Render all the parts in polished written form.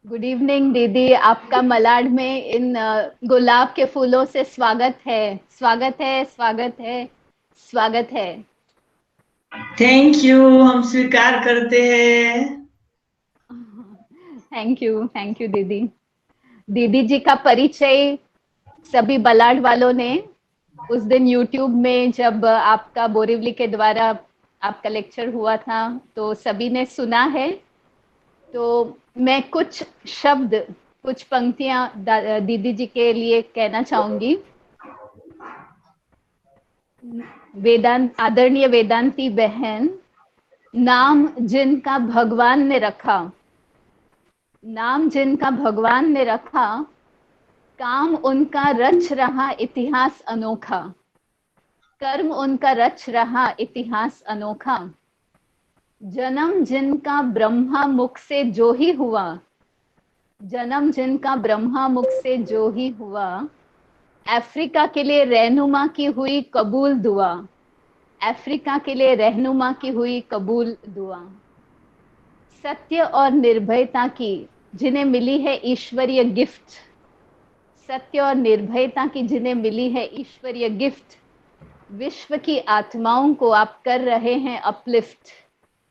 Good evening दीदी। आपका मलाड में इन गुलाब के फूलों से स्वागत है। स्वागत है, स्वागत है, स्वागत है। Thank you. हम स्वीकार करते हैं। थैंक यू दीदी। दीदी जी का परिचय सभी बलाड वालों ने उस दिन यूट्यूब में जब आपका बोरिवली के द्वारा आपका लेक्चर हुआ था तो सभी ने सुना है। तो मैं कुछ शब्द, कुछ पंक्तियां दीदी जी के लिए कहना चाहूंगी। वेदांत, आदरणीय वेदांती बहन, नाम जिनका भगवान ने रखा, नाम जिनका भगवान ने रखा, काम उनका रच रहा इतिहास अनोखा, कर्म उनका रच रहा इतिहास अनोखा, जन्म जिनका ब्रह्मा मुख से जो ही हुआ, जन्म जिनका ब्रह्मा मुख से जो ही हुआ, अफ्रीका के लिए रहनुमा की हुई कबूल दुआ, अफ्रीका के लिए रहनुमा की हुई कबूल दुआ, सत्य और निर्भयता की जिन्हें मिली है ईश्वरीय गिफ्ट, सत्य और निर्भयता की जिन्हें मिली है ईश्वरीय गिफ्ट, विश्व की आत्माओं को आप कर रहे हैं अपलिफ्ट,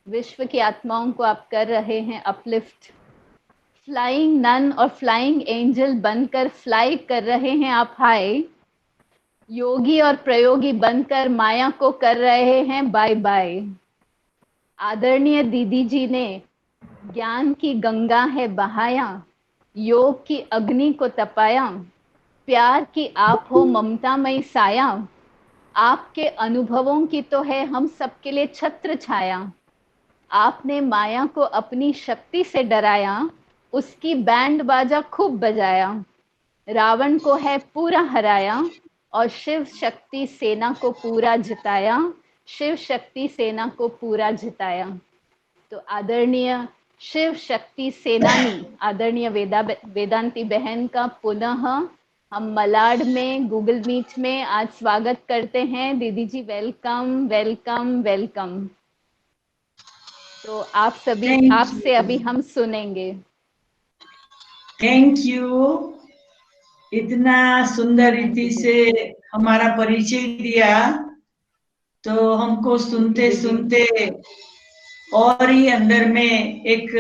विश्व की आत्माओं को आप कर रहे हैं अपलिफ्ट, फ्लाइंग नन और फ्लाइंग एंजल बनकर फ्लाई कर रहे हैं आप हाय, योगी और प्रयोगी बनकर माया को कर रहे हैं बाय बाय। आदरणीय दीदी जी ने ज्ञान की गंगा है बहाया, योग की अग्नि को तपाया, प्यार की आप हो ममतामयी साया, आपके अनुभवों की तो है हम सबके लिए छत्र छाया, आपने माया को अपनी शक्ति से डराया, उसकी बैंड बाजा खूब बजाया, रावण को है पूरा हराया और शिव शक्ति सेना को पूरा जिताया, शिव शक्ति सेना को पूरा जिताया। तो आदरणीय शिव शक्ति सेनानी आदरणीय वेदांती बहन का पुनः हम मलाड में गूगल मीट में आज स्वागत करते हैं। दीदी जी वेलकम, वेलकम, वेलकम। तो आप सभी, थैंक आपसे यू। अभी हम सुनेंगे। Thank you. इतना सुंदर थैंक रीति यू से दीदी। हमारा परिचय दिया तो हमको थैंक यू सुनते दीदी। सुनते और ही अंदर में एक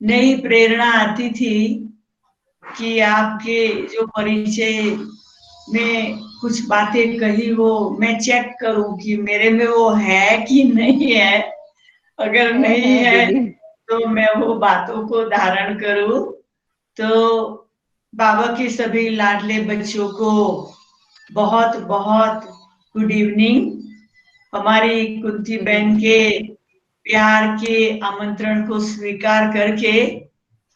नई प्रेरणा आती थी कि आपके जो परिचय में कुछ बातें कही वो मैं चेक करूं कि मेरे में वो है कि नहीं है। अगर नहीं है है दीदी। तो मैं वो बातों को धारण करूं। तो बाबा के सभी लाडले बच्चों को बहुत बहुत गुड इवनिंग। हमारी कुंती गुड बहन इवनिंग। के प्यार के आमंत्रण को स्वीकार करके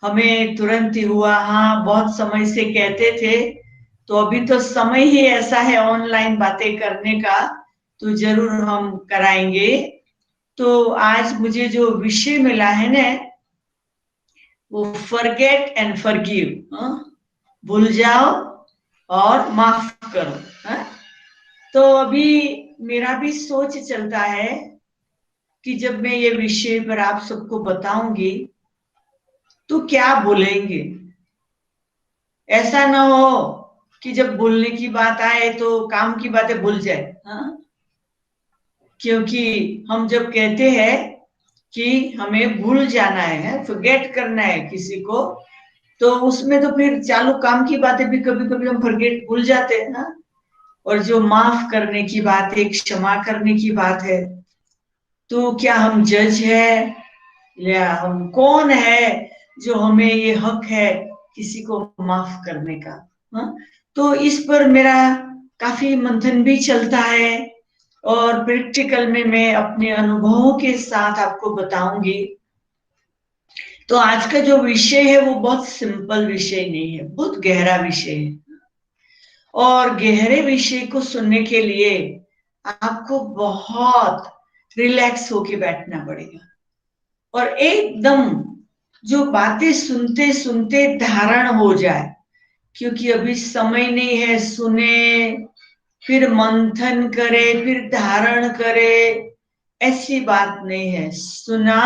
हमें तुरंत ही हुआ। हाँ, बहुत समय से कहते थे, तो अभी तो समय ही ऐसा है ऑनलाइन बातें करने का, तो जरूर हम कराएंगे। तो आज मुझे जो विषय मिला है ना, वो फॉरगेट एंड फॉरगिव, भूल जाओ और माफ करो। हाँ? तो अभी मेरा भी सोच चलता है कि जब मैं ये विषय पर आप सबको बताऊंगी तो क्या बोलेंगे। ऐसा ना हो कि जब बोलने की बात आए तो काम की बातें भूल जाए। हाँ? क्योंकि हम जब कहते हैं कि हमें भूल जाना है, फॉरगेट करना है किसी को, तो उसमें तो फिर चालू काम की बातें भी कभी कभी हम फॉरगेट भूल जाते हैं ना। और जो माफ करने की बात है, क्षमा करने की बात है, तो क्या हम जज है या हम कौन है जो हमें ये हक है किसी को माफ करने का। हाँ? तो इस पर मेरा काफी मंथन भी चलता है और प्रैक्टिकल में मैं अपने अनुभवों के साथ आपको बताऊंगी। तो आज का जो विषय है वो बहुत सिंपल विषय नहीं है, बहुत गहरा विषय है। और गहरे विषय को सुनने के लिए आपको बहुत रिलैक्स होके बैठना पड़ेगा और एकदम जो बातें सुनते सुनते धारण हो जाए। क्योंकि अभी समय नहीं है सुने फिर मंथन करे फिर धारण करे, ऐसी बात नहीं है। सुना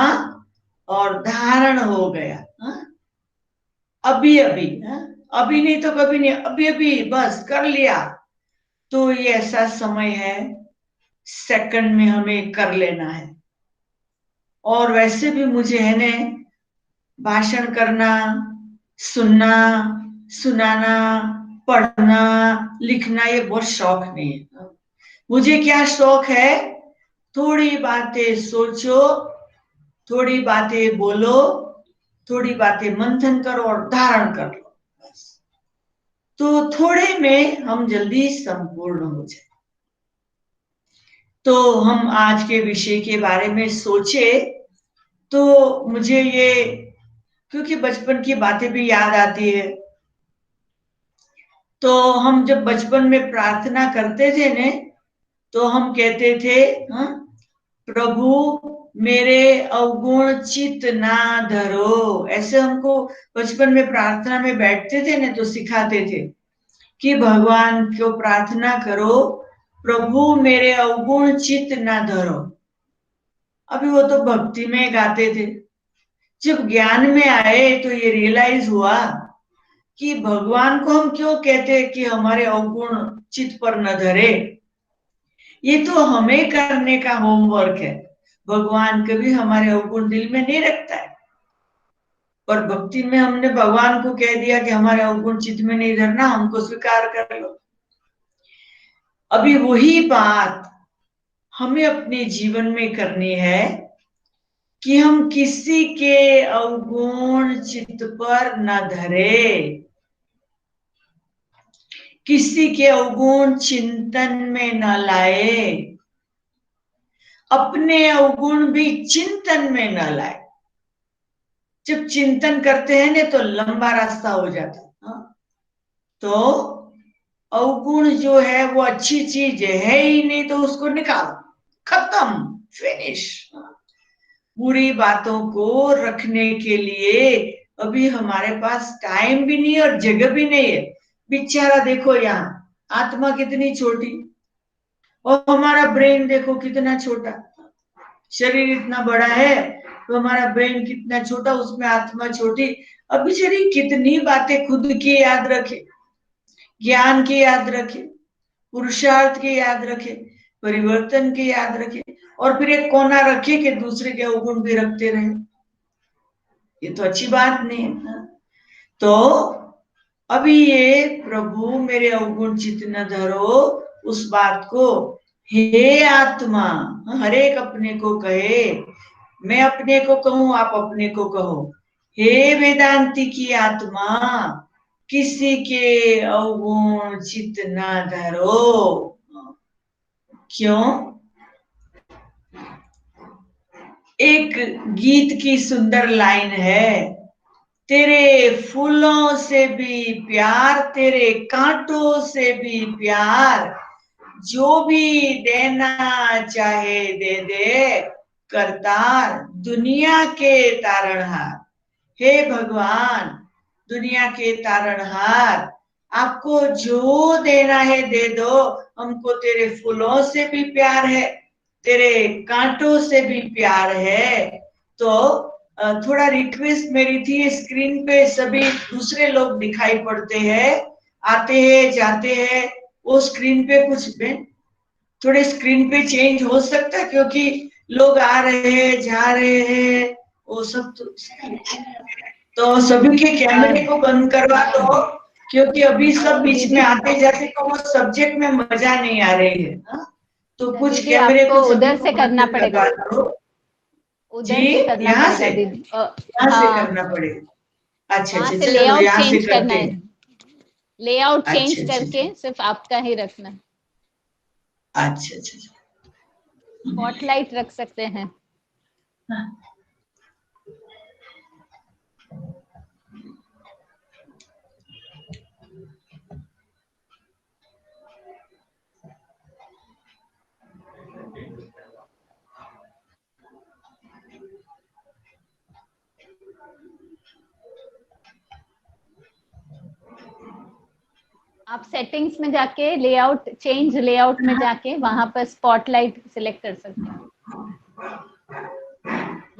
और धारण हो गया। हाँ? अभी अभी, अभी नहीं तो कभी नहीं, अभी अभी बस कर लिया, तो ये ऐसा समय है, सेकंड में हमें कर लेना है। और वैसे भी मुझे है ने भाषण करना, सुनना, सुनाना, पढ़ना, लिखना ये बहुत शौक नहीं है। मुझे क्या शौक है, थोड़ी बातें सोचो, थोड़ी बातें बोलो, थोड़ी बातें मंथन करो और धारण कर लो, बस। तो थोड़े में हम जल्दी संपूर्ण हो जाए। तो हम आज के विषय के बारे में सोचे तो मुझे ये, क्योंकि बचपन की बातें भी याद आती है। तो हम जब बचपन में प्रार्थना करते थे ने, तो हम कहते थे, प्रभु मेरे अवगुण चित ना धरो। ऐसे हमको बचपन में प्रार्थना में बैठते थे ने, तो सिखाते थे कि भगवान को प्रार्थना करो, प्रभु मेरे अवगुण चित ना धरो। अभी वो तो भक्ति में गाते थे। जब ज्ञान में आए तो ये रियलाइज हुआ कि भगवान को हम क्यों कहते हैं कि हमारे अवगुण चित्त पर न धरे। ये तो हमें करने का होमवर्क है। भगवान कभी हमारे अवगुण दिल में नहीं रखता है, पर भक्ति में हमने भगवान को कह दिया कि हमारे अवगुण चित्त में नहीं धरना, हमको स्वीकार कर लो। अभी वही बात हमें अपने जीवन में करनी है कि हम किसी के अवगुण चित्त पर न धरे, किसी के अवगुण चिंतन में न लाए, अपने अवगुण भी चिंतन में न लाए। जब चिंतन करते हैं ना तो लंबा रास्ता हो जाता है। तो अवगुण जो है वो अच्छी चीज है ही नहीं, तो उसको निकालो, खत्म, फिनिश। बुरी बातों को रखने के लिए अभी हमारे पास टाइम भी नहीं और जगह भी नहीं है। बेचारा देखो, यहाँ आत्मा कितनी छोटी और हमारा ब्रेन देखो कितना छोटा। शरीर इतना बड़ा है तो हमारा ब्रेन कितना छोटा, उसमें आत्मा छोटी। अब बेचारी कितनी बातें खुद की याद रखे, ज्ञान की याद रखे, पुरुषार्थ की याद रखे, परिवर्तन की याद रखे, और फिर एक कोना रखे कि दूसरे के अवगुण भी रखते रहे। ये तो अच्छी बात नहीं है। तो अभी ये प्रभु मेरे अवगुण चित्त न धरो, उस बात को हे आत्मा, हर एक अपने को कहे, मैं अपने को कहूं, आप अपने को कहो, हे वेदांती की आत्मा, किसी के अवगुण चित्त न धरो। क्यों? एक गीत की सुंदर लाइन है, तेरे फूलों से भी प्यार, तेरे कांटों से भी प्यार, जो भी देना चाहे दे दे, करतार दुनिया के तारणहार। हे भगवान, दुनिया के तारणहार, आपको जो देना है दे दो। हमको तेरे फूलों से भी प्यार है, तेरे कांटों से भी प्यार है। तो थोड़ा रिक्वेस्ट मेरी थी, स्क्रीन पे सभी दूसरे लोग दिखाई पड़ते हैं, आते हैं जाते हैं, वो स्क्रीन पे कुछ थोड़े स्क्रीन पे चेंज हो सकता है, क्योंकि लोग आ रहे हैं जा रहे हैं, वो सब तो सभी के कैमरे को बंद करवा दो, क्योंकि अभी सब बीच में आते जाते तो वो सब्जेक्ट में मजा नहीं आ रही है। तो कुछ कैमरे को उधर से करना पड़ेगा, उधर से करना पड़ेगा दीदी, यहाँ से करना पड़ेगा। अच्छा अच्छा, चलो लेआउट यहाँ से चेंज करना करते है, हैं। लेआउट चेंज करके सिर्फ आपका ही रखना है। अच्छा अच्छा, स्पॉटलाइट रख सकते हैं। आप सेटिंग्स में जाके लेआउट चेंज, लेआउट में जाके वहां पर स्पॉटलाइट सिलेक्ट कर सकते हैं,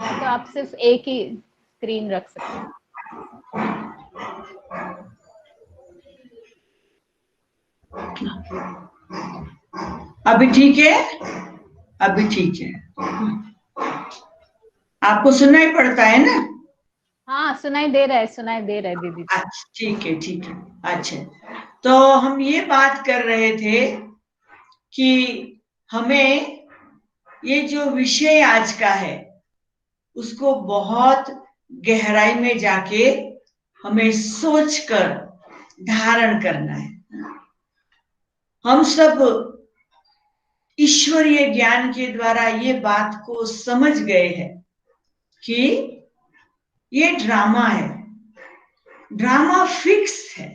या तो आप सिर्फ एक ही स्क्रीन रख सकते हैं। अभी ठीक है? अभी ठीक है। आपको सुनाई पड़ता है ना? हाँ सुनाई दे रहा है, सुनाई दे रहा है दीदी। अच्छा ठीक है, ठीक है। अच्छा, तो हम ये बात कर रहे थे कि हमें ये जो विषय आज का है उसको बहुत गहराई में जाके हमें सोचकर धारण करना है। हम सब ईश्वरीय ज्ञान के द्वारा ये बात को समझ गए हैं कि ये ड्रामा है, ड्रामा फिक्स है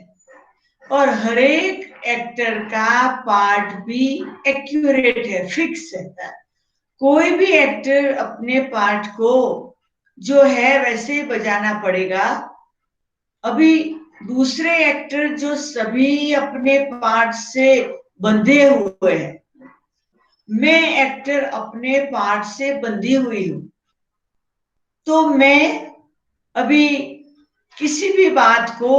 और हर एक एक्टर का पार्ट भी एक्यूरेट है, फिक्स है। कोई भी एक्टर अपने पार्ट को जो है वैसे ही बजाना पड़ेगा। अभी दूसरे एक्टर जो सभी अपने पार्ट से बंधे हुए हैं, मैं एक्टर अपने पार्ट से बंधी हुई हूं, तो मैं अभी किसी भी बात को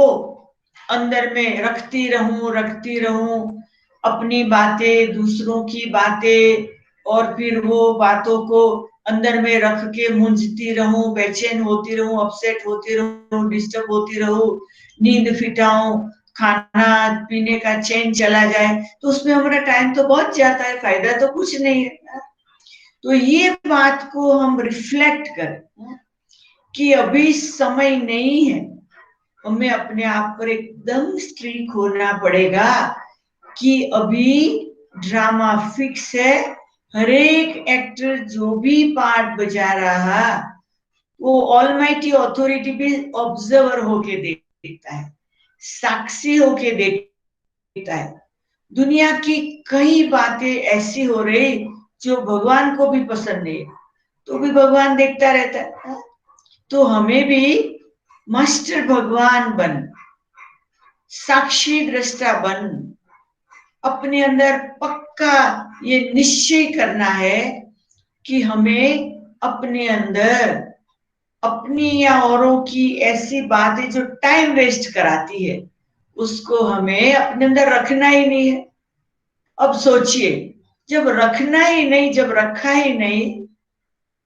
अंदर में रखती रहूं अपनी बातें, दूसरों की बातें, और फिर वो बातों को अंदर में रख के मूंझती रहूं, बेचैन होती रहूं, अपसेट होती रहूं, डिस्टर्ब होती रहूं, नींद फिटाऊं, खाना पीने का चैन चला जाए, तो उसमें हमारा टाइम तो बहुत जाता है, फायदा तो कुछ नहीं है। तो ये बात को हम रिफ्लेक्ट करें कि अभी समय नहीं है, हमें अपने आप पर एकदम स्ट्रिक्ट होना पड़ेगा कि अभी ड्रामा फिक्स है। हर एक एक्टर जो भी पार्ट बजा रहा वो ऑलमाइटी अथॉरिटी भी ऑब्जर्वर होके देखता है, साक्षी होके देखता है। दुनिया की कई बातें ऐसी हो रही जो भगवान को भी पसंद नहीं, तो भी भगवान देखता रहता है। तो हमें भी मास्टर भगवान बन, साक्षी दृष्टा बन, अपने अंदर पक्का ये निश्चय करना है कि हमें अपने अंदर अपनी या औरों की ऐसी बातें जो टाइम वेस्ट कराती है उसको हमें अपने अंदर रखना ही नहीं है। अब सोचिए, जब रखना ही नहीं, जब रखा ही नहीं,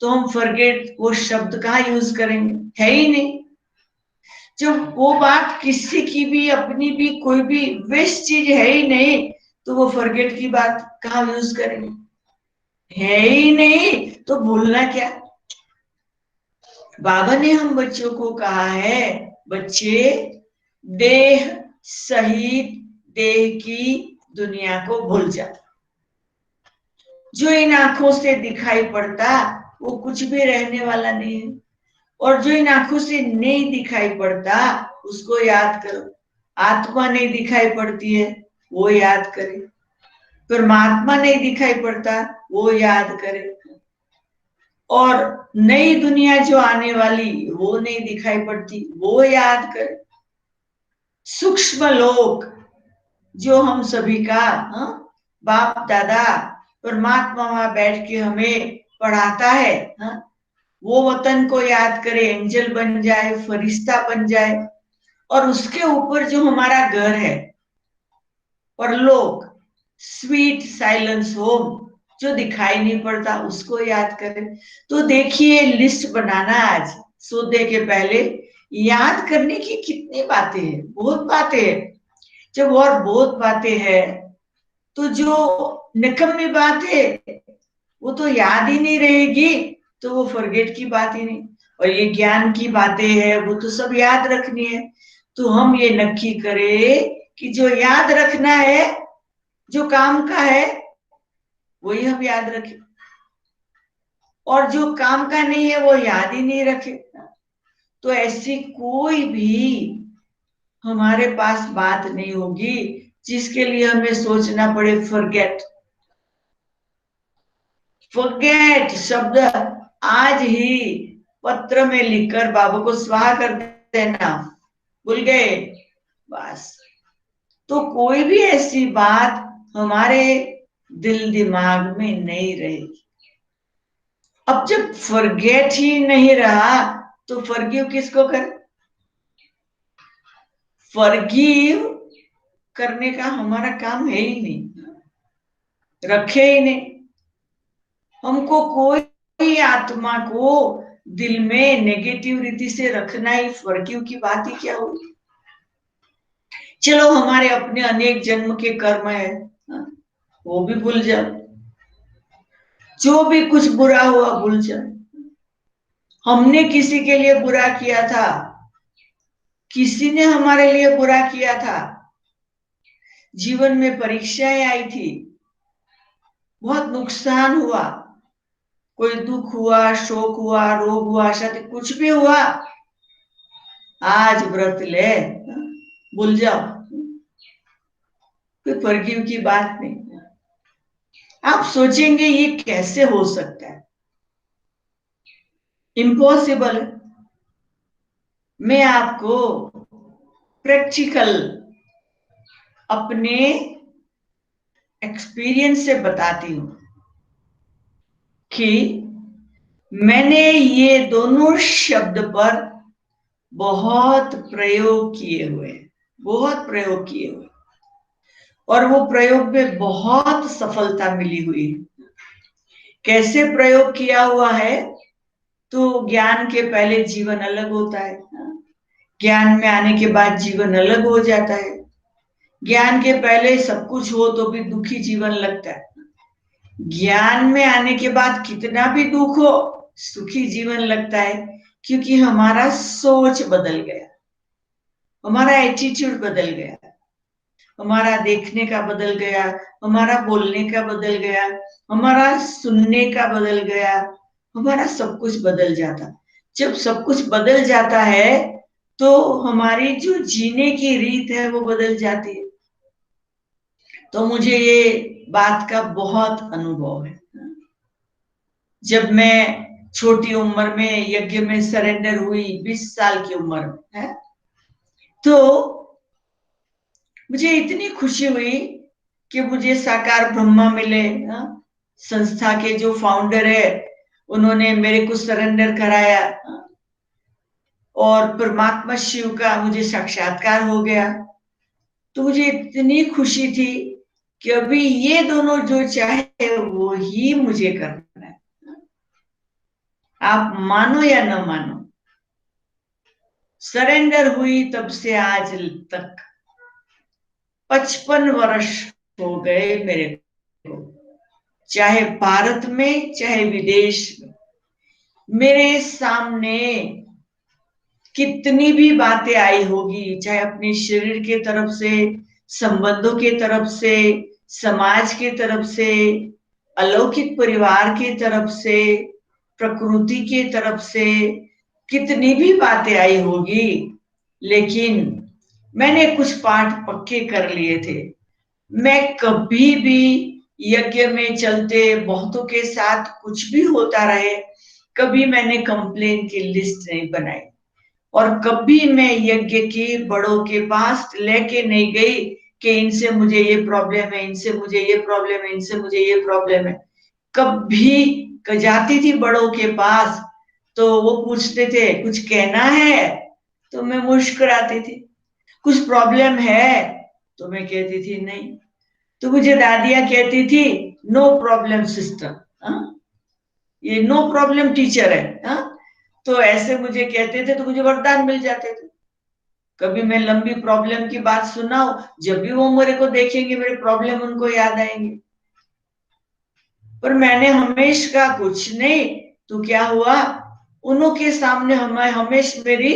तो हम फॉरगेट वो शब्द कहाँ यूज करेंगे, है ही नहीं। जब वो बात किसी की भी, अपनी भी, कोई भी वेस्ट चीज है ही नहीं, तो वो फॉरगेट की बात कहाँ यूज करेंगे, है ही नहीं, तो भूलना क्या। बाबा ने हम बच्चों को कहा है, बच्चे देह सहित देह की दुनिया को भूल जा। जो इन आंखों से दिखाई पड़ता वो कुछ भी रहने वाला नहीं है, और जो इन आंखों से नहीं दिखाई पड़ता उसको याद करो। आत्मा नहीं दिखाई पड़ती है, वो याद करे। परमात्मा नहीं दिखाई पड़ता, वो याद करे। और नई दुनिया जो आने वाली वो नहीं दिखाई पड़ती, वो याद करे। सूक्ष्म लोक जो हम सभी का बाप दादा परमात्मा वहां बैठ के हमें पढ़ाता है, वो वतन को याद करे, एंजल बन जाए, फरिश्ता बन जाए। और उसके ऊपर जो हमारा घर है परलोक, स्वीट साइलेंस होम, जो दिखाई नहीं पड़ता उसको याद करें। तो देखिए, लिस्ट बनाना आज सोने के पहले, याद करने की कितनी बातें हैं, बहुत बातें हैं। जब और बहुत बातें हैं तो जो निकम्मी बात है वो तो याद ही नहीं रहेगी, तो वो फॉरगेट की बात ही नहीं। और ये ज्ञान की बातें हैं वो तो सब याद रखनी है। तो हम ये नक्की करें कि जो याद रखना है, जो काम का है, वही हम याद रखें, और जो काम का नहीं है वो याद ही नहीं रखे। तो ऐसी कोई भी हमारे पास बात नहीं होगी जिसके लिए हमें सोचना पड़े फॉरगेट। फॉरगेट शब्द आज ही पत्र में लिखकर बाबू को स्वाहा कर देना, भूल गए बस। तो कोई भी ऐसी बात हमारे दिल दिमाग में नहीं रहेगी। अब जब फॉरगेट ही नहीं रहा तो फॉरगिव किसको करें? फॉरगिव करने का हमारा काम है ही नहीं, रखे ही नहीं। हमको कोई आत्मा को दिल में नेगेटिव रीति से रखना ही फॉरगिव की बात ही क्या होगी। चलो हमारे अपने अनेक जन्म के कर्म है, वो भी भूल जाओ, जो भी कुछ बुरा हुआ भूल जाओ। हमने किसी के लिए बुरा किया था, किसी ने हमारे लिए बुरा किया था, जीवन में परीक्षाएं आई थी, बहुत नुकसान हुआ, कोई दुख हुआ, शोक हुआ, रोग हुआ, शायद कुछ भी हुआ, आज व्रत ले, भूल जाओ, कोई फॉरगिव की बात नहीं। आप सोचेंगे ये कैसे हो सकता है, इम्पॉसिबल है। मैं आपको प्रैक्टिकल अपने एक्सपीरियंस से बताती हूं कि मैंने ये दोनों शब्द पर बहुत प्रयोग किए हुए, बहुत प्रयोग किए हुए, और वो प्रयोग में बहुत सफलता मिली हुई। कैसे प्रयोग किया हुआ है? तो ज्ञान के पहले जीवन अलग होता है, ज्ञान में आने के बाद जीवन अलग हो जाता है। ज्ञान के पहले सब कुछ हो तो भी दुखी जीवन लगता है, ज्ञान में आने के बाद कितना भी दुख हो सुखी जीवन लगता है, क्योंकि हमारा सोच बदल गया, हमारा एटीट्यूड बदल गया, हमारा देखने का बदल गया, हमारा बोलने का बदल गया, हमारा सुनने का बदल गया, हमारा सब कुछ बदल जाता। जब सब कुछ बदल जाता है तो हमारी जो जीने की रीत है वो बदल जाती है। तो मुझे ये बात का बहुत अनुभव है। जब मैं छोटी उम्र में यज्ञ में सरेंडर हुई, 20 साल की उम्र में है, तो मुझे इतनी खुशी हुई कि मुझे साकार ब्रह्मा मिले। संस्था के जो फाउंडर है उन्होंने मेरे को सरेंडर कराया और परमात्मा शिव का मुझे साक्षात्कार हो गया। तो मुझे इतनी खुशी थी कि अभी ये दोनों जो चाहे वो ही मुझे करना है। आप मानो या न मानो, सरेंडर हुई तब से आज तक 55 वर्ष हो गए मेरे को, चाहे भारत में चाहे विदेश में। मेरे सामने कितनी भी बातें आई होगी, चाहे अपने शरीर के तरफ से, संबंधों के तरफ से, समाज के तरफ से, अलौकिक परिवार के तरफ से, प्रकृति के तरफ से, कितनी भी बातें आई होगी, लेकिन मैंने कुछ पाठ पक्के कर लिए थे। मैं कभी भी यज्ञ में चलते बहुतों के साथ कुछ भी होता रहे, कभी मैंने कंप्लेन की लिस्ट नहीं बनाई, और कभी मैं यज्ञ के बड़ों के पास लेके नहीं गई कि इनसे मुझे ये प्रॉब्लम है, इनसे मुझे ये प्रॉब्लम है, इनसे मुझे ये प्रॉब्लम है। कभी जाती थी बड़ों के पास तो वो पूछते थे कुछ कहना है, तो मैं मुस्कुराती थी। कुछ प्रॉब्लम है तो मैं कहती थी नहीं। तो मुझे दादियां कहती थी नो प्रॉब्लम सिस्टर, ये नो प्रॉब्लम टीचर है। तो ऐसे मुझे कहते थे तो मुझे वरदान मिल जाते थे। कभी मैं लंबी प्रॉब्लम की बात सुनाऊं, जब भी वो मेरे को देखेंगे मेरे प्रॉब्लम उनको याद आएंगे। पर मैंने हमेशा कुछ नहीं, तो क्या हुआ, उनके सामने हमें हमेशा मेरी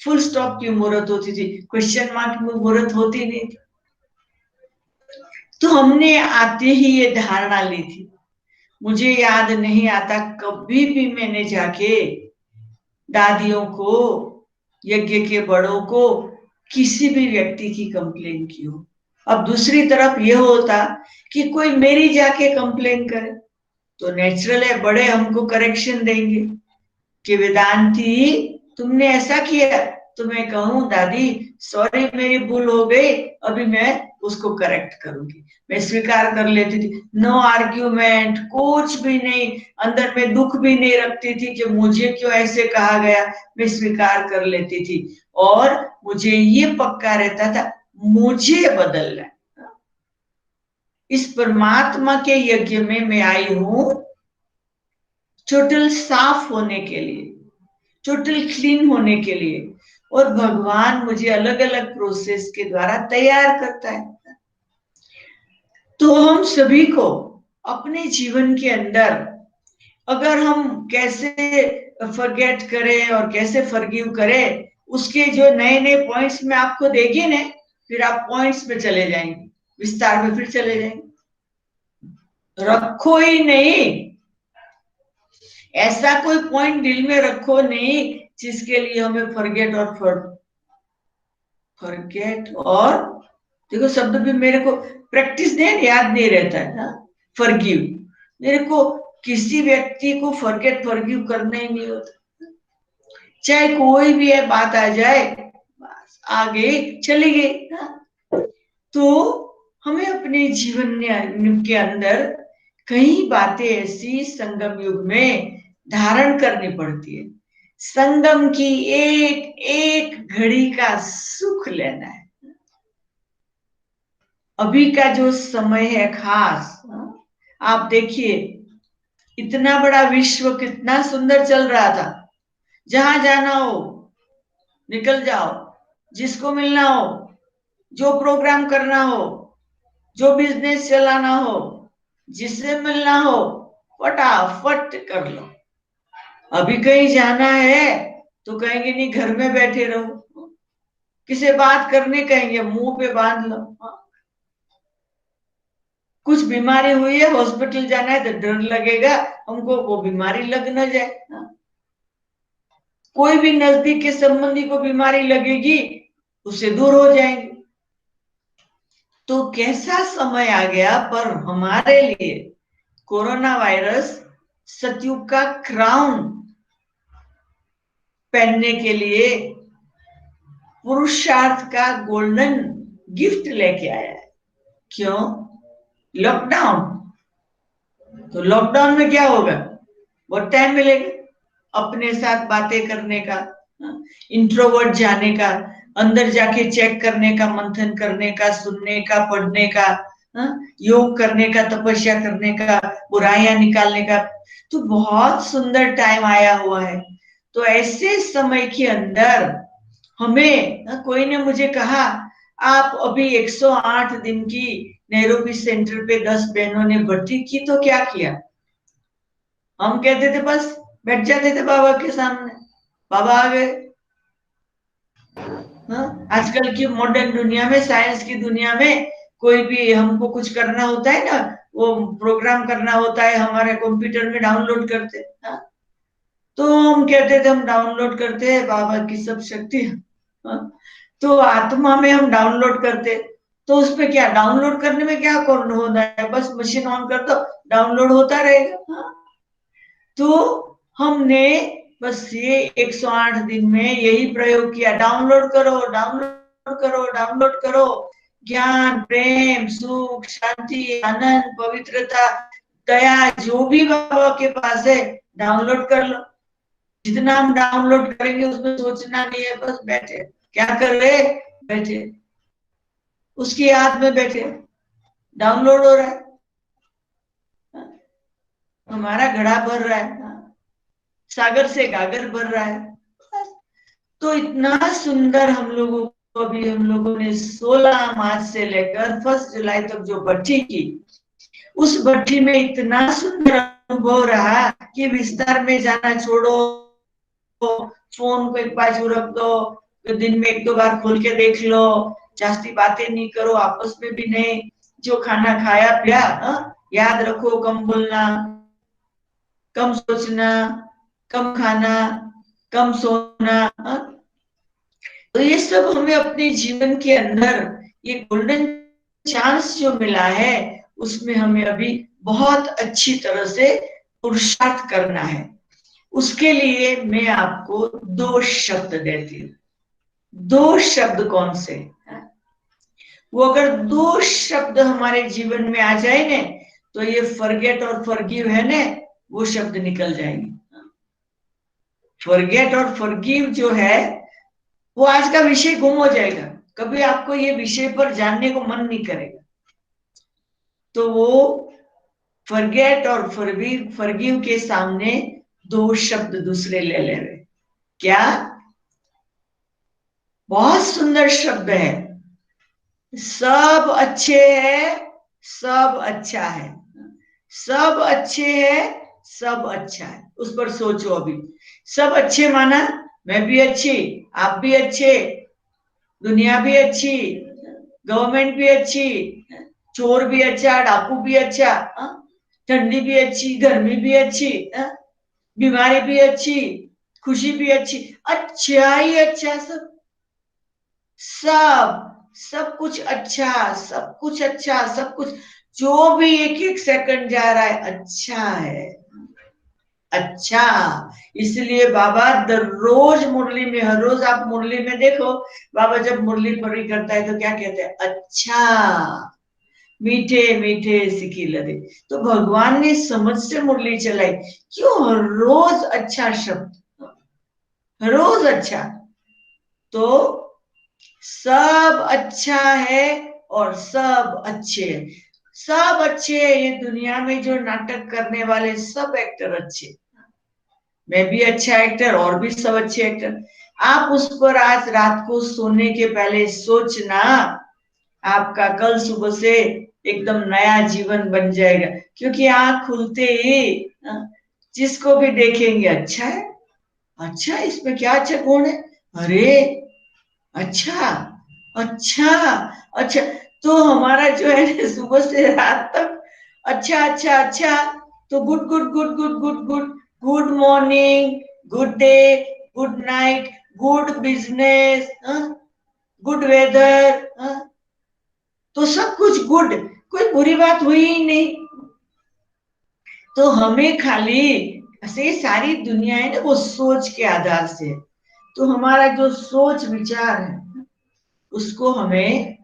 फुल स्टॉप की मुहूर्त होती थी, क्वेश्चन मार्क की मुहूर्त होती नहीं थी। तो हमने आते ही ये धारणा ली थी। मुझे याद नहीं आता कभी भी मैंने जाके दादियों को, यज्ञ के बड़ों को, किसी भी व्यक्ति की कंप्लेन की हो। अब दूसरी तरफ यह होता कि कोई मेरी जाके कंप्लेन करे तो नेचुरल है, बड़े हमको करेक्शन देंगे कि वेदांती तुमने ऐसा किया, तो मैं कहूं दादी सॉरी मेरी भूल हो गई, अभी मैं उसको करेक्ट करूंगी। मैं स्वीकार कर लेती थी, नो आर्ग्यूमेंट, कुछ भी नहीं, अंदर में दुख भी नहीं रखती थी कि मुझे क्यों ऐसे कहा गया, मैं स्वीकार कर लेती थी। और मुझे ये पक्का रहता था मुझे बदलना है। इस परमात्मा के यज्ञ में मैं आई हूं टोटल साफ होने के लिए, टोटल क्लीन होने के लिए, और भगवान मुझे अलग अलग प्रोसेस के द्वारा तैयार करता है। तो हम सभी को अपने जीवन के अंदर अगर हम कैसे फॉरगेट करें और कैसे फॉरगिव करें, उसके जो नए नए पॉइंट्स में आपको देंगे ना, फिर आप पॉइंट्स में चले जाएंगे, विस्तार में फिर चले जाएंगे। रखो ही नहीं, ऐसा कोई पॉइंट दिल में रखो नहीं जिसके लिए हमें फॉरगेट और देखो शब्द भी मेरे को प्रैक्टिस नहीं, याद नहीं रहता है ना। फॉरगिव, मेरे को किसी व्यक्ति को फॉरगिव करना ही नहीं होता, चाहे कोई भी है बात आ जाए, बस आ गई चली गई। तो हमें अपने जीवन के अंदर कई बातें ऐसी संगम युग में धारण करनी पड़ती है। संगम की एक एक घड़ी का सुख लेना है। अभी का जो समय है खास, आप देखिए इतना बड़ा विश्व कितना सुंदर चल रहा था, जहां जाना हो निकल जाओ, जिसको मिलना हो, जो प्रोग्राम करना हो, जो बिजनेस चलाना हो, जिससे मिलना हो, फटाफट कर लो। अभी कहीं जाना है तो कहेंगे नहीं घर में बैठे रहो, किसी बात करने कहेंगे मुंह पे बांध लो। कुछ बीमारी हुई है हॉस्पिटल जाना है तो डर लगेगा हमको वो बीमारी लग न जाए। कोई भी नजदीक के संबंधी को बीमारी लगेगी उससे दूर हो जाएंगे। तो कैसा समय आ गया, पर हमारे लिए कोरोना वायरस सतयुग का क्राउन पहनने के लिए पुरुषार्थ का गोल्डन गिफ्ट लेके आया है। क्यों? लॉकडाउन। तो लॉकडाउन में क्या होगा, बहुत टाइम मिलेगा अपने साथ बातें करने का, इंट्रोवर्ट जाने का, अंदर जाके चेक करने का, मंथन करने का, सुनने का, पढ़ने का, योग करने का, तपस्या करने का, बुराइयां निकालने का। तो बहुत सुंदर टाइम आया हुआ है। तो ऐसे समय के अंदर हमें, कोई ने मुझे कहा आप अभी 108 दिन की नैरोबी सेंटर पे 10 बहनों ने भर्ती की तो क्या किया? हम कहते थे बस बैठ जाते थे बाबा के सामने, बाबा आ गए। आजकल की मॉडर्न दुनिया में, साइंस की दुनिया में, कोई भी हमको कुछ करना होता है ना, वो प्रोग्राम करना होता है हमारे कंप्यूटर में डाउनलोड करते। तो हम कहते थे हम डाउनलोड करते हैं बाबा की सब शक्ति। तो आत्मा में हम डाउनलोड करते, तो उसमें क्या डाउनलोड करने में क्या करना होता है, बस मशीन ऑन कर दो डाउनलोड होता रहेगा। तो हमने बस ये 108 दिन में यही प्रयोग किया, डाउनलोड करो डाउनलोड करो डाउनलोड करो, ज्ञान, प्रेम, सुख, शांति, आनंद, पवित्रता, दया, जो भी बाबा के पास है डाउनलोड कर लो। जितना हम डाउनलोड करेंगे उसमें सोचना नहीं है, बस बैठे क्या कर रहे, बैठे उसकी याद में बैठे, डाउनलोड हो रहा है, हमारा घड़ा भर रहा है, सागर से गागर भर रहा है। तो इतना सुंदर हम लोगों को, अभी हम लोगों ने 16 मार्च से लेकर 1 जुलाई तक जो भट्टी की, उस भट्टी में इतना सुंदर अनुभव रहा कि विस्तार में जाना छोड़ो, फोन को एक बाजू रख दो, तो दिन में 1-2 बार खोल के देख लो, जास्ती बातें नहीं करो, आपस में भी नहीं, जो खाना खाया पिया याद रखो, कम बोलना, कम सोचना, कम खाना, कम सोना। तो ये सब हमें अपने जीवन के अंदर ये गोल्डन चांस जो मिला है, उसमें हमें अभी बहुत अच्छी तरह से पुरुषार्थ करना है। उसके लिए मैं आपको 2 शब्द देती हूँ। 2 शब्द कौन से? वो अगर दो शब्द हमारे जीवन में आ जाए ने, तो ये फॉरगेट और फॉरगिव है ने, वो शब्द निकल जाएंगे। फॉरगेट और फॉरगिव जो है, वो आज का विषय गुम हो जाएगा, कभी आपको ये विषय पर जानने को मन नहीं करेगा। तो वो फॉरगेट और फॉरगिव के सामने दो शब्द दूसरे ले ले रहे। क्या बहुत सुंदर शब्द है, सब अच्छे है, सब अच्छा है, सब अच्छे है, सब अच्छा है। उस पर सोचो अभी। सब अच्छे माना मैं भी अच्छी, आप भी अच्छे, दुनिया भी अच्छी, गवर्नमेंट भी अच्छी, चोर भी अच्छा, डाकू भी अच्छा, ठंडी भी अच्छी, गर्मी भी अच्छी, बीमारी भी अच्छी, खुशी भी अच्छी, अच्छा ही अच्छा, सब सब सब कुछ अच्छा, सब कुछ अच्छा, सब कुछ जो भी एक एक सेकंड जा रहा है अच्छा है, अच्छा। इसलिए बाबा हर रोज मुरली में, हर रोज आप मुरली में देखो, बाबा जब मुरली पढ़ी करता है तो क्या कहते हैं? अच्छा, मीठे मीठे सिकी लदे। तो भगवान ने समझ से मुरली चलाई, क्यों हर रोज अच्छा शब्द, हर रोज अच्छा। तो सब अच्छा है और सब अच्छे हैं, सब अच्छे हैं। ये दुनिया में जो नाटक करने वाले सब एक्टर अच्छे, मैं भी अच्छा एक्टर और भी सब अच्छे एक्टर। आप उस पर आज रात को सोने के पहले सोचना, आपका कल सुबह से एकदम नया जीवन बन जाएगा। क्योंकि आंख खुलते ही जिसको भी देखेंगे अच्छा है, अच्छा इसमें क्या अच्छा गुण है, अरे अच्छा, अच्छा, अच्छा। तो हमारा जो है ना सुबह से रात तक अच्छा अच्छा अच्छा, तो good good good good good good, good morning, good day, good night, good business, good weather, तो सब कुछ गुड, कोई बुरी बात हुई ही नहीं। तो हमें खाली ऐसे सारी दुनिया है ना वो सोच के आधार से, तो हमारा जो सोच विचार है उसको हमें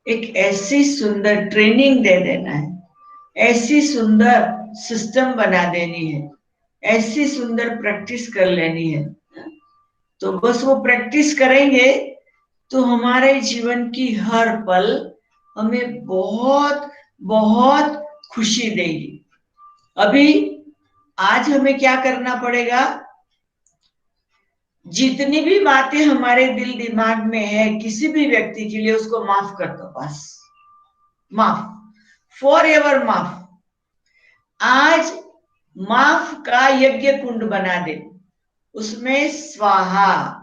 एक ऐसी सुंदर ट्रेनिंग दे देना है, ऐसी सुंदर सिस्टम बना देनी है, ऐसी सुंदर प्रैक्टिस कर लेनी है। तो बस वो प्रैक्टिस करेंगे तो हमारे जीवन की हर पल हमें बहुत बहुत खुशी देगी। अभी आज हमें क्या करना पड़ेगा? जितनी भी बातें हमारे दिल दिमाग में है किसी भी व्यक्ति के लिए, उसको माफ कर दो, बस माफ, फॉर एवर माफ। आज माफ का यज्ञ कुंड बना दे, उसमें स्वाहा।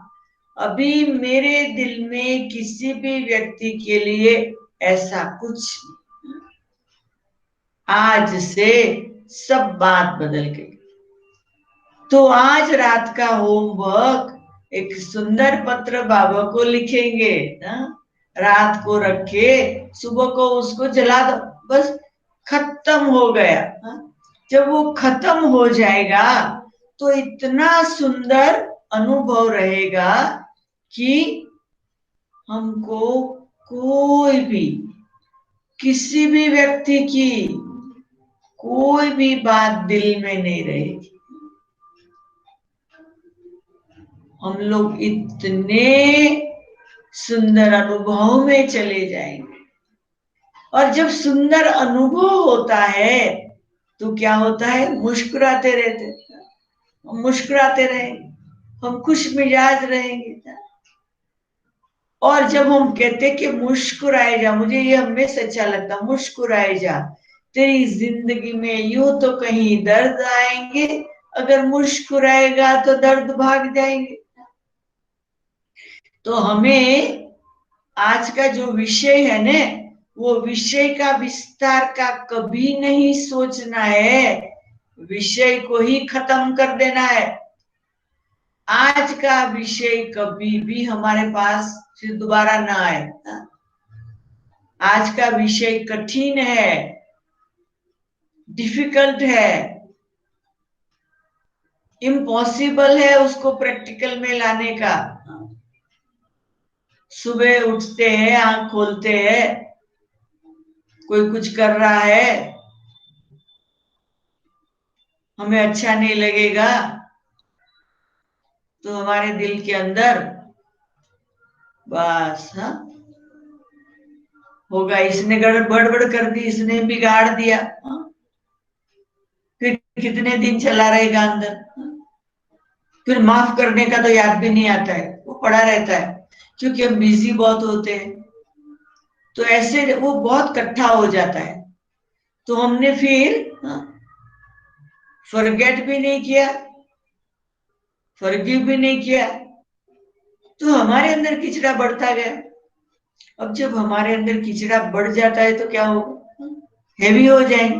अभी मेरे दिल में किसी भी व्यक्ति के लिए ऐसा कुछ नहीं, आज से सब बात बदल गई। तो आज रात का होमवर्क, एक सुंदर पत्र बाबा को लिखेंगे ना, रात को रखे, सुबह को उसको जला दो, बस खत्म हो गया। जब वो खत्म हो जाएगा तो इतना सुंदर अनुभव रहेगा कि हमको कोई भी, किसी भी व्यक्ति की कोई भी बात दिल में नहीं रहेगी। हम लोग इतने सुंदर अनुभव में चले जाएंगे। और जब सुंदर अनुभव होता है तो क्या होता है? मुस्कुराते रहते, हम मुस्कुराते रहेंगे, हम खुश मिजाज रहेंगे। और जब हम कहते कि मुस्कुराए जा, मुझे ये हमेशा अच्छा लगता, मुस्कुराए जा, तेरी जिंदगी में यूं तो कहीं दर्द आएंगे, अगर मुस्कुराएगा तो दर्द भाग जाएंगे। तो हमें आज का जो विषय है ना, वो विषय का विस्तार का कभी नहीं सोचना है, विषय को ही खत्म कर देना है। आज का विषय कभी भी हमारे पास फिर दोबारा ना आए। आज का विषय कठिन है, डिफिकल्ट है, इम्पॉसिबल है उसको प्रैक्टिकल में लाने का। सुबह उठते हैं, आंख खोलते हैं, कोई कुछ कर रहा है, हमें अच्छा नहीं लगेगा तो हमारे दिल के अंदर बस हाँ होगा, इसने गड़बड़ कर दी, इसने बिगाड़ दिया, हाँ? फिर कितने दिन चला रहेगा अंदर, हाँ? फिर माफ करने का तो याद भी नहीं आता है, वो पड़ा रहता है, क्योंकि हम बिजी बहुत होते हैं। तो ऐसे वो बहुत इकट्ठा हो जाता है। तो हमने फिर फॉरगेट भी नहीं किया, फॉरगिव भी नहीं किया, तो हमारे अंदर किचड़ा बढ़ता गया। अब जब हमारे अंदर किचड़ा बढ़ जाता है तो क्या होगा, हैवी हो जाएंगे,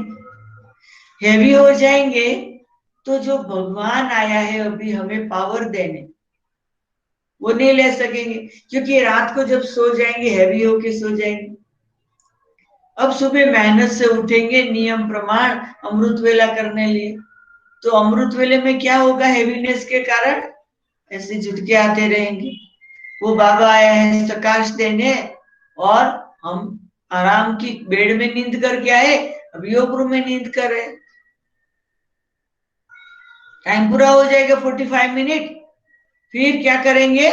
हैवी हो जाएंगे। तो जो भगवान आया है अभी हमें पावर देने, वो नहीं ले सकेंगे, क्योंकि रात को जब सो जाएंगे हैवी होके सो जाएंगे। अब सुबह मेहनत से उठेंगे, नियम प्रमाण अमृत वेला करने लिए, तो अमृत वेले में क्या होगा, हैवीनेस के कारण ऐसे झटके आते रहेंगे। वो बाबा आया है प्रकाश देने, और हम आराम की बेड में नींद करके आए, अब योग रूम में नींद कर रहे। टाइम पूरा हो जाएगा 45 मिनट, फिर क्या करेंगे,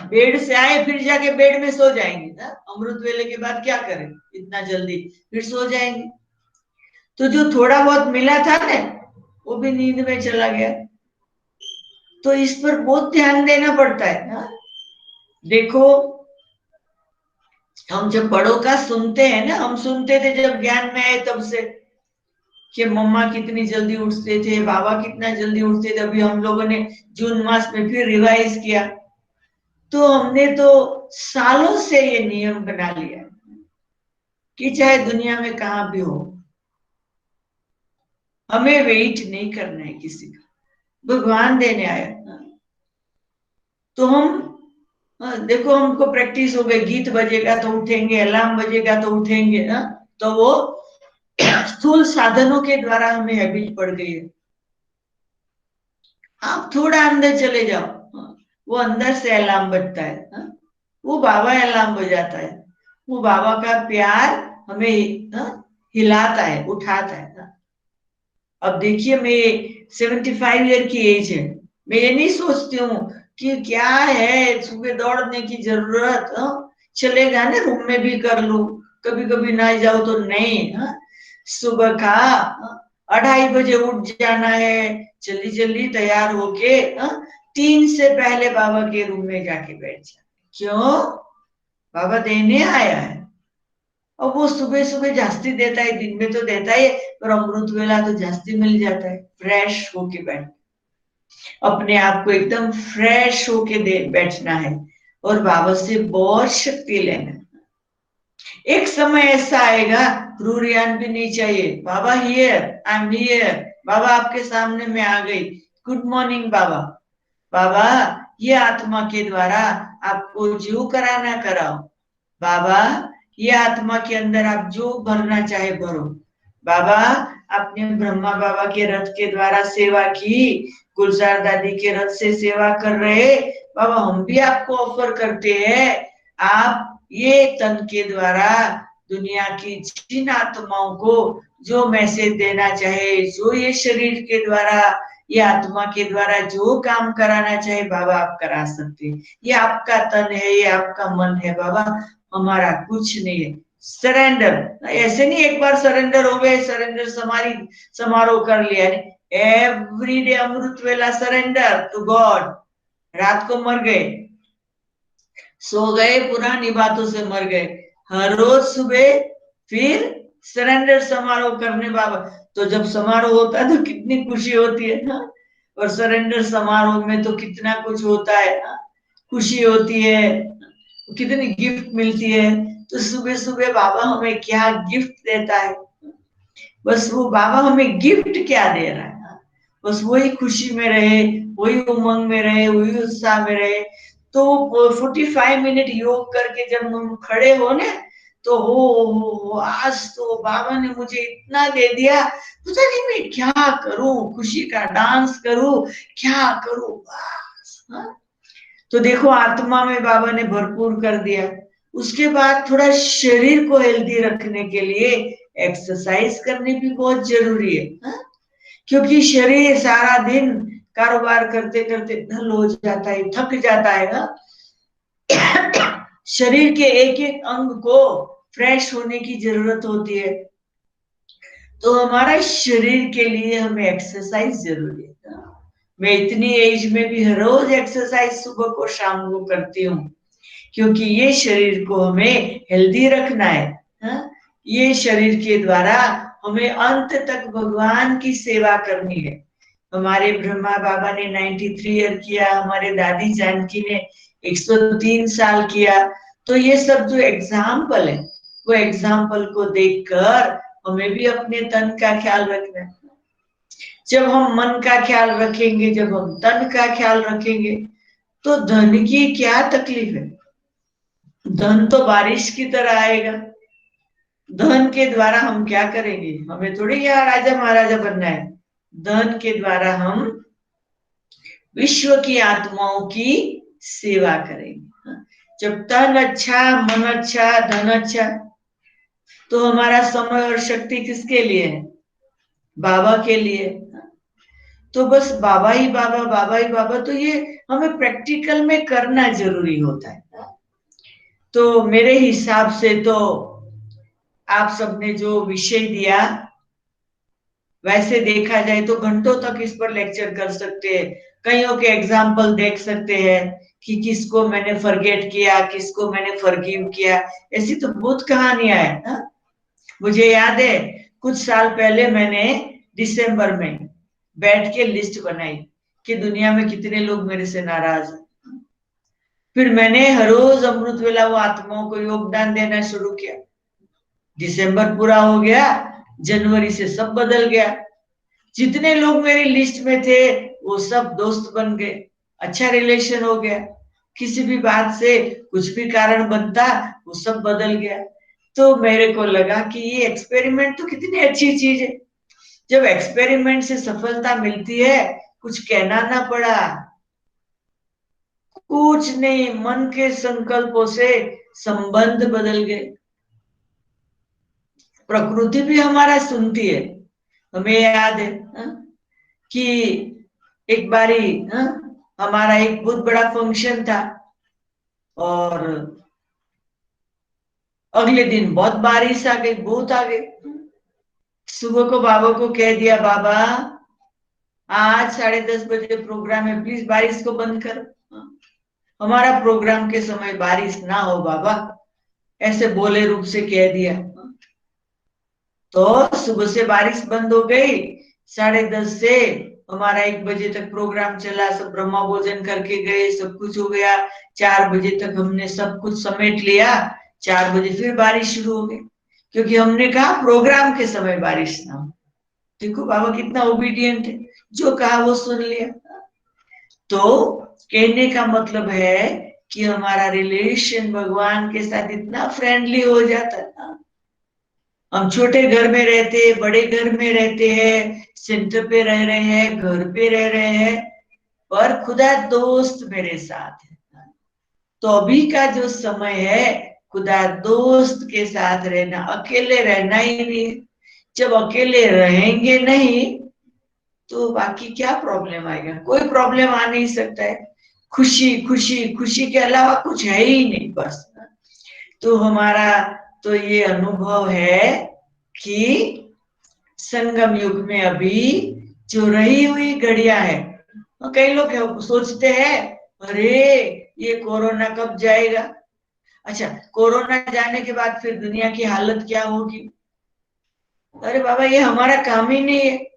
बेड से आए फिर जाके बेड में सो जाएंगे ना। अमृत वेले के बाद क्या करें इतना जल्दी, फिर सो जाएंगे। तो जो थोड़ा बहुत मिला था ना, वो भी नींद में चला गया। तो इस पर बहुत ध्यान देना पड़ता है ना। देखो, हम जब बड़ों का सुनते हैं ना, हम सुनते थे जब ज्ञान में आए तब से, कि मम्मा कितनी जल्दी उठते थे, बाबा कितना जल्दी उठते थे। अभी हम लोगों ने जून मास में फिर रिवाइज किया, तो हमने तो सालों से ये नियम बना लिया कि चाहे दुनिया में कहां भी हो, हमें वेट नहीं करना है किसी का, भगवान देने आया। तो हम देखो, हमको प्रैक्टिस हो गई, गीत बजेगा तो उठेंगे, अलार्म बजेगा तो उठेंगे ना। तो वो स्थूल साधनों के द्वारा हमें हैबिट पड़ गई है। आप थोड़ा अंदर चले जाओ, वो अंदर से अलार्म बजता है, वो बाबा अलार्म बजाता है, वो बाबा का प्यार हमें हिलाता है, उठाता है। अब देखिए, मैं 75 ईयर की एज है, मैं ये नहीं सोचती हूँ कि क्या है सुबह दौड़ने की जरूरत, चलेगा ना रूम में भी कर लू, कभी कभी ना जाओ तो नहीं, सुबह का 2:30 बजे उठ जाना है, जल्दी जल्दी तैयार होके 3 से पहले बाबा के रूम में जाके बैठ जा। क्यों, बाबा देने आया है, और वो सुबह सुबह जास्ती देता है, दिन में तो देता है, पर अमृत वेला तो जास्ती मिल जाता है। फ्रेश होके बैठ, अपने आप को एकदम फ्रेश होके दे बैठना है, और बाबा से बहुत शक्ति लेना है। एक समय ऐसा आएगा, रूरियान भी नहीं चाहिए, बाबा हियर, आई एम हियर, बाबा आपके सामने मैं आ गई, गुड मॉर्निंग बाबा। बाबा, ये आत्मा के द्वारा आपको जो कराना कराओ, बाबा ये आत्मा के अंदर आप जो भरना चाहे भरो। बाबा, आपने ब्रह्मा बाबा के रथ के द्वारा सेवा की, गुलजार दादी के रथ से सेवा कर रहे, बाबा हम भी आपको ऑफर करते हैं, आप ये तन के द्वारा दुनिया की जिन आत्माओं को जो मैसेज देना चाहे, जो ये शरीर के द्वारा, ये आत्मा के द्वारा जो काम कराना चाहे, बाबा आप करा सकते। ये आपका तन है, ये आपका मन है बाबा, हमारा कुछ नहीं है। सरेंडर, ऐसे नहीं एक बार सरेंडर हो गए, सरेंडर समारोह कर लिया, एवरी डे अमृत वेला सरेंडर टू गॉड। रात को मर गए, सो गए, पुरानी बातों से मर गए, हर रोज सुबह फिर सरेंडर समारोह करने बाबा। तो जब समारोह होता है तो कितनी खुशी होती है ना, और सरेंडर समारोह में तो कितना कुछ होता है ना, खुशी होती है, कितनी गिफ्ट मिलती है। तो सुबह सुबह बाबा हमें क्या गिफ्ट देता है, बस वो बाबा हमें गिफ्ट क्या दे रहा है, बस वही खुशी में रहे, वही उमंग में रहे, वही उत्साह में रहे। तो 45 मिनट योग करके जब हम खड़े हो ना, तो हो आज तो बाबा ने मुझे इतना दे दिया, पता नहीं मैं क्या करूं, खुशी का डांस करूं, क्या करूं, बस। तो देखो आत्मा में बाबा ने भरपूर कर दिया। उसके बाद थोड़ा शरीर को हेल्दी रखने के लिए एक्सरसाइज करनी भी बहुत जरूरी है, हा? क्योंकि शरीर सारा दिन कारोबार करते करते ढल हो जाता है, थक जाता है ना। शरीर के एक एक अंग को फ्रेश होने की जरूरत होती है। तो हमारा शरीर के लिए हमें एक्सरसाइज जरूरी है। मैं इतनी एज में भी हर रोज एक्सरसाइज सुबह को शाम को करती हूँ, क्योंकि ये शरीर को हमें हेल्दी रखना है, हा? ये शरीर के द्वारा हमें अंत तक भगवान की सेवा करनी है। हमारे ब्रह्मा बाबा ने 93 ईयर किया, हमारे दादी जानकी ने 103 साल किया। तो ये सब जो एग्जाम्पल है, वो एग्जाम्पल को देखकर हमें भी अपने तन का ख्याल रखना है। जब हम मन का ख्याल रखेंगे, जब हम तन का ख्याल रखेंगे, तो धन की क्या तकलीफ है। धन तो बारिश की तरह आएगा। धन के द्वारा हम क्या करेंगे? हमें थोड़ी यहाँ राजा महाराजा बनना है। धन के द्वारा हम विश्व की आत्माओं की सेवा करेंगे। जब तन अच्छा, मन अच्छा, धन अच्छा, तो हमारा समय और शक्ति किसके लिए है? बाबा के लिए। तो बस बाबा ही बाबा, बाबा ही बाबा, तो ये हमें प्रैक्टिकल में करना जरूरी होता है। तो मेरे हिसाब से तो आप सबने जो विषय दिया, वैसे देखा जाए तो घंटों तक इस पर लेक्चर कर सकते हैं। कईयों के एग्जाम्पल देख सकते हैं कि किसको मैंने फॉरगेट किया, किसको मैंने फॉरगिव किया। ऐसी तो बहुत कहानियां है ना? मुझे याद है कुछ साल पहले मैंने दिसंबर में बैठ के लिस्ट बनाई कि दुनिया में कितने लोग मेरे से नाराज हैं। फिर मैंने हर रोज अमृत वेला वो आत्माओं को योगदान देना शुरू किया। दिसंबर पूरा हो गया, जनवरी से सब बदल गया। जितने लोग मेरी लिस्ट में थे वो सब दोस्त बन गए, अच्छा रिलेशन हो गया। किसी भी बात से कुछ भी कारण बनता, वो सब बदल गया। तो मेरे को लगा कि ये एक्सपेरिमेंट तो कितनी अच्छी चीज है। जब एक्सपेरिमेंट से सफलता मिलती है, कुछ कहना ना पड़ा, कुछ नहीं, मन के संकल्पों से संबंध बदल गए। प्रकृति भी हमारा सुनती है। हमें याद है कि एक बारी हमारा एक बहुत बड़ा फंक्शन था और अगले दिन बहुत बारिश आ गई, बहुत आ गई। सुबह को बाबा को कह दिया, बाबा आज 10:30 बजे प्रोग्राम है, प्लीज बारिश को बंद कर। हमारा प्रोग्राम के समय बारिश ना हो बाबा, ऐसे बोले रूप से कह दिया। तो सुबह से बारिश बंद हो गई। 10:30 से हमारा 1 बजे तक प्रोग्राम चला, सब ब्रह्मा भोजन करके गए, सब कुछ हो गया। 4 बजे तक हमने सब कुछ समेट लिया। 4 बजे फिर बारिश शुरू हो गई, क्योंकि हमने कहा प्रोग्राम के समय बारिश ना हो। देखो बाबा कितना ओबीडियंट है, जो कहा वो सुन लिया। तो कहने का मतलब है कि हमारा रिलेशन भगवान के साथ इतना फ्रेंडली हो जाता है ना। हम छोटे घर में रहते हैं, बड़े घर में रहते हैं, सेंटर पे रह रहे हैं, घर पे रह रहे हैं, पर खुदा दोस्त मेरे साथ है। तो अभी का जो समय है, खुदा दोस्त के साथ रहना, अकेले रहना ही नहीं। जब अकेले रहेंगे नहीं तो बाकी क्या प्रॉब्लम आएगा? कोई प्रॉब्लम आ नहीं सकता है। खुशी खुशी खुशी के अलावा कुछ है ही नहीं बस। तो हमारा तो ये अनुभव है कि संगम युग में अभी जो रही हुई घड़ियां है, कई लोग सोचते हैं अरे ये कोरोना कब जाएगा? अच्छा, कोरोना जाने के बाद फिर दुनिया की हालत क्या होगी? अरे बाबा, ये हमारा काम ही नहीं है।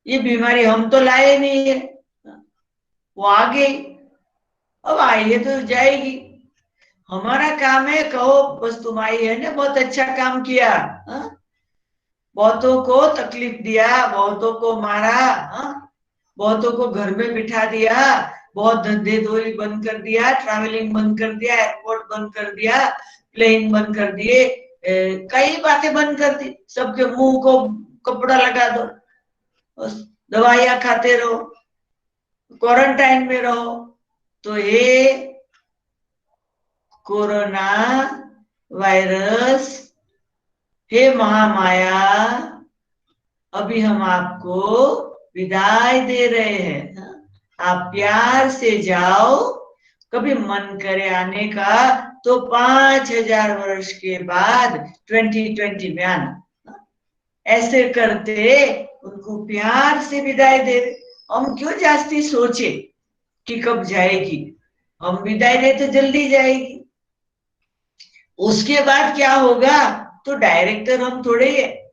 ये बीमारी हम तो लाए नहीं है, वो आ गई, अब आई है तो जाएगी। हमारा काम है कहो बस तुम आई है ना, बहुत अच्छा काम किया, बहुतों को तकलीफ दिया, बहुतों को मारा, बहुतों को घर में बिठा दिया, बहुत धंधे धोरी बंद कर दिया, ट्रैवलिंग बंद कर दिया, एयरपोर्ट बंद कर दिया, प्लेन बंद कर दिए, कई बातें बंद कर दी। सबके मुंह को कपड़ा लगा दो, दवाइयां खाते रहो, क्वारंटाइन में रहो, तो ये कोरोना वायरस, हे महामाया, अभी हम आपको विदाई दे रहे हैं। आप प्यार से जाओ, कभी मन करे आने का तो 5000 वर्ष के बाद 2020 में आना। ऐसे करते उनको प्यार से विदाई दे। हम क्यों जास्ती सोचे कि कब जाएगी, हम विदाई दे तो जल्दी जाएगी। उसके बाद क्या होगा तो डायरेक्टर हम थोड़े ही है,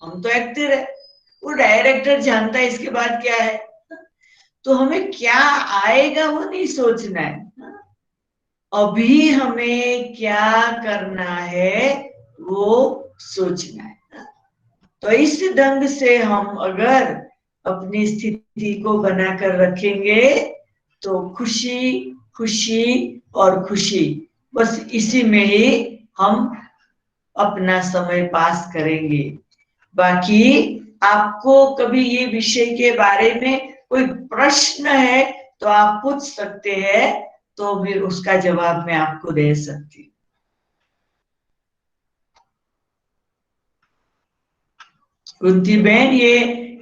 हम तो एक्टर है। वो डायरेक्टर जानता है इसके बाद क्या है। तो हमें क्या आएगा वो नहीं सोचना है, अभी हमें क्या करना है वो सोचना है। तो इस ढंग से हम अगर अपनी स्थिति को बनाकर रखेंगे तो खुशी खुशी और खुशी, बस इसी में ही हम अपना समय पास करेंगे। बाकी आपको कभी ये विषय के बारे में कोई प्रश्न है तो आप पूछ सकते हैं, तो फिर उसका जवाब मैं आपको दे सकती हूँ। कुंती बहन,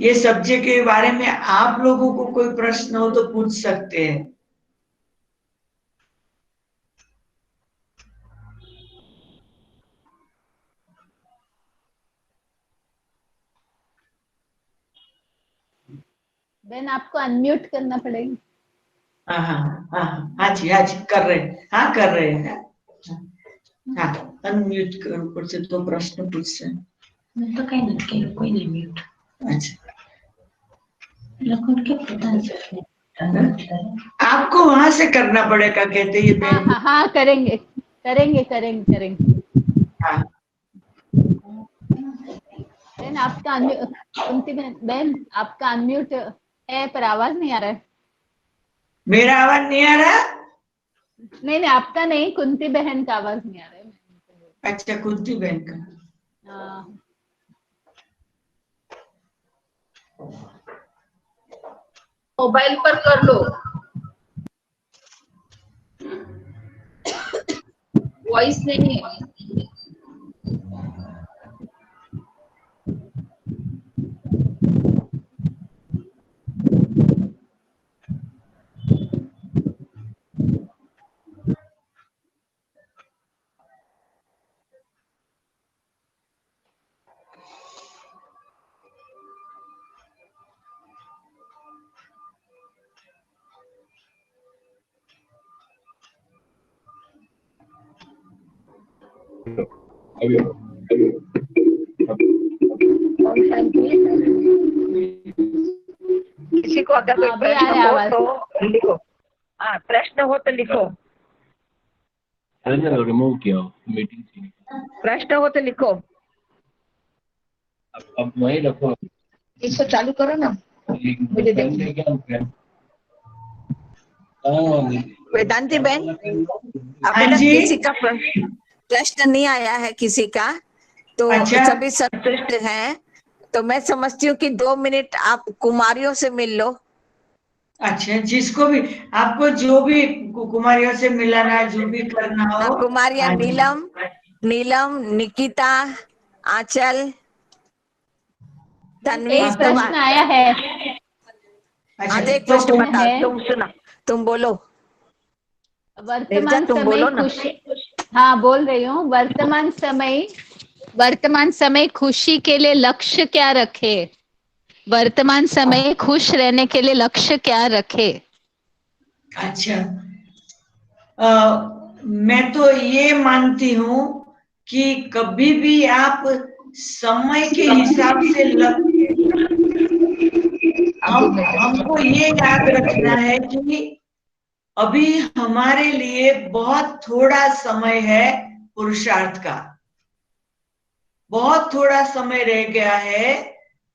ये सब्जेक्ट के बारे में आप लोगों को कोई प्रश्न हो तो पूछ सकते हैं। बहन आपको अनम्यूट करना पड़ेगा। हाँ हाँ हाँ हाँ जी, हाँ जी, कर रहे हैं, हाँ कर रहे हैं। हाँ अनम्यूट कर, ऊपर से तो प्रश्न पूछ रहे हैं। मैं तो कहीं नहीं किया, कोई नहीं म्यूट। अच्छा, लखन के पता नहीं। आपको वहां से करना पड़ेगा कहते ये हाँ बहन। हाँ हाँ, करेंगे करेंगे करेंगे करेंगे। हाँ बहन आपका अनम्यूट, कुंती बहन आपका अनम्यूट है पर आवाज नहीं आ रहा है। मेरा आवाज नहीं आ रहा? नहीं नहीं, आपका नहीं, कुंती बहन का आवाज नहीं आ रहा है। अच्छा, कुंती बहन का। हाँ, मोबाइल पर कर लो, वॉइस नहीं है। किसी को अगर कोई अभी आ प्रश्न रहा है हो आवाज। तो लिखो। हाँ, प्रश्न हो तो लिखो। रिमूव किया मीटिंग से। प्रश्न हो तो लिखो। अब वहीं रखो। इसको चालू करो ना, मुझे देखना। वेदांती बहन, अब हाँ बेटा जी। किसी का प्रश्न नहीं आया है किसी का, तो अच्छा। सभी संतुष्ट हैं। तो मैं समझती हूँ कि 2 मिनट आप कुमारियों से मिल लो। अच्छा, जिसको भी, आपको जो भी कुमारियों से मिलाना है, जो भी करना हो। कुमारियां हाँ जी। नीलम, निकिता, आंचल, तन्वी, एक प्रश्न आया है। अच्छा, हाँ तो एक तो प्रश्न बता, है तुम सुना, तुम बोलो। वर्तमान तुम समय बोलो ना। खुशी। हाँ बोल रही हूँ। वर्तमान समय खुशी के लिए लक्ष्य क्या रखे? वर्तमान समय खुश रहने के लिए लक्ष्य क्या रखे? अच्छा, मैं तो ये मानती हूँ कि कभी भी आप समय के हिसाब से हमको ये याद रखना है कि अभी हमारे लिए बहुत थोड़ा समय है पुरुषार्थ का, बहुत थोड़ा समय रह गया है,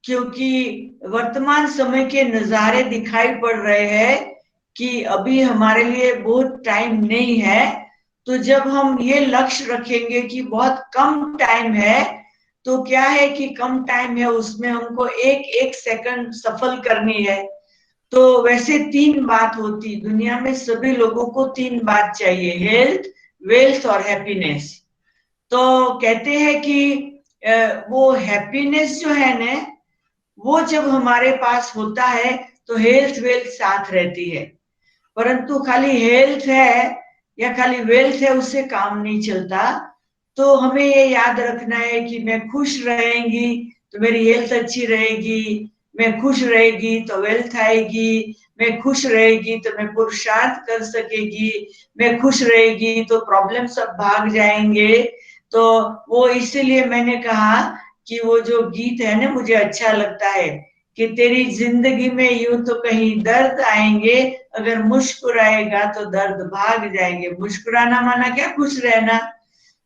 क्योंकि वर्तमान समय के नजारे दिखाई पड़ रहे हैं कि अभी हमारे लिए बहुत टाइम नहीं है। तो जब हम ये लक्ष्य रखेंगे कि बहुत कम टाइम है, तो क्या है कि कम टाइम है उसमें हमको एक एक सेकंड सफल करनी है। तो वैसे 3 बात होती दुनिया में, सभी लोगों को 3 बात चाहिए, हेल्थ, वेल्थ और हैप्पीनेस। तो कहते हैं कि वो हैप्पीनेस जो है ना, वो जब हमारे पास होता है तो हेल्थ वेल्थ साथ रहती है। परंतु खाली हेल्थ है या खाली वेल्थ है उससे काम नहीं चलता। तो हमें ये याद रखना है कि मैं खुश रहेंगी तो मेरी हेल्थ अच्छी रहेगी, मैं खुश रहेगी तो वेल्थ आएगी, मैं खुश रहेगी तो मैं पुरुषार्थ कर सकेगी, मैं खुश रहेगी तो प्रॉब्लम सब भाग जाएंगे। तो वो इसीलिए मैंने कहा कि वो जो गीत है ना मुझे अच्छा लगता है कि तेरी जिंदगी में यूं तो कहीं दर्द आएंगे, अगर मुस्कुराएगा तो दर्द भाग जाएंगे। मुस्कुराना माना क्या, खुश रहना।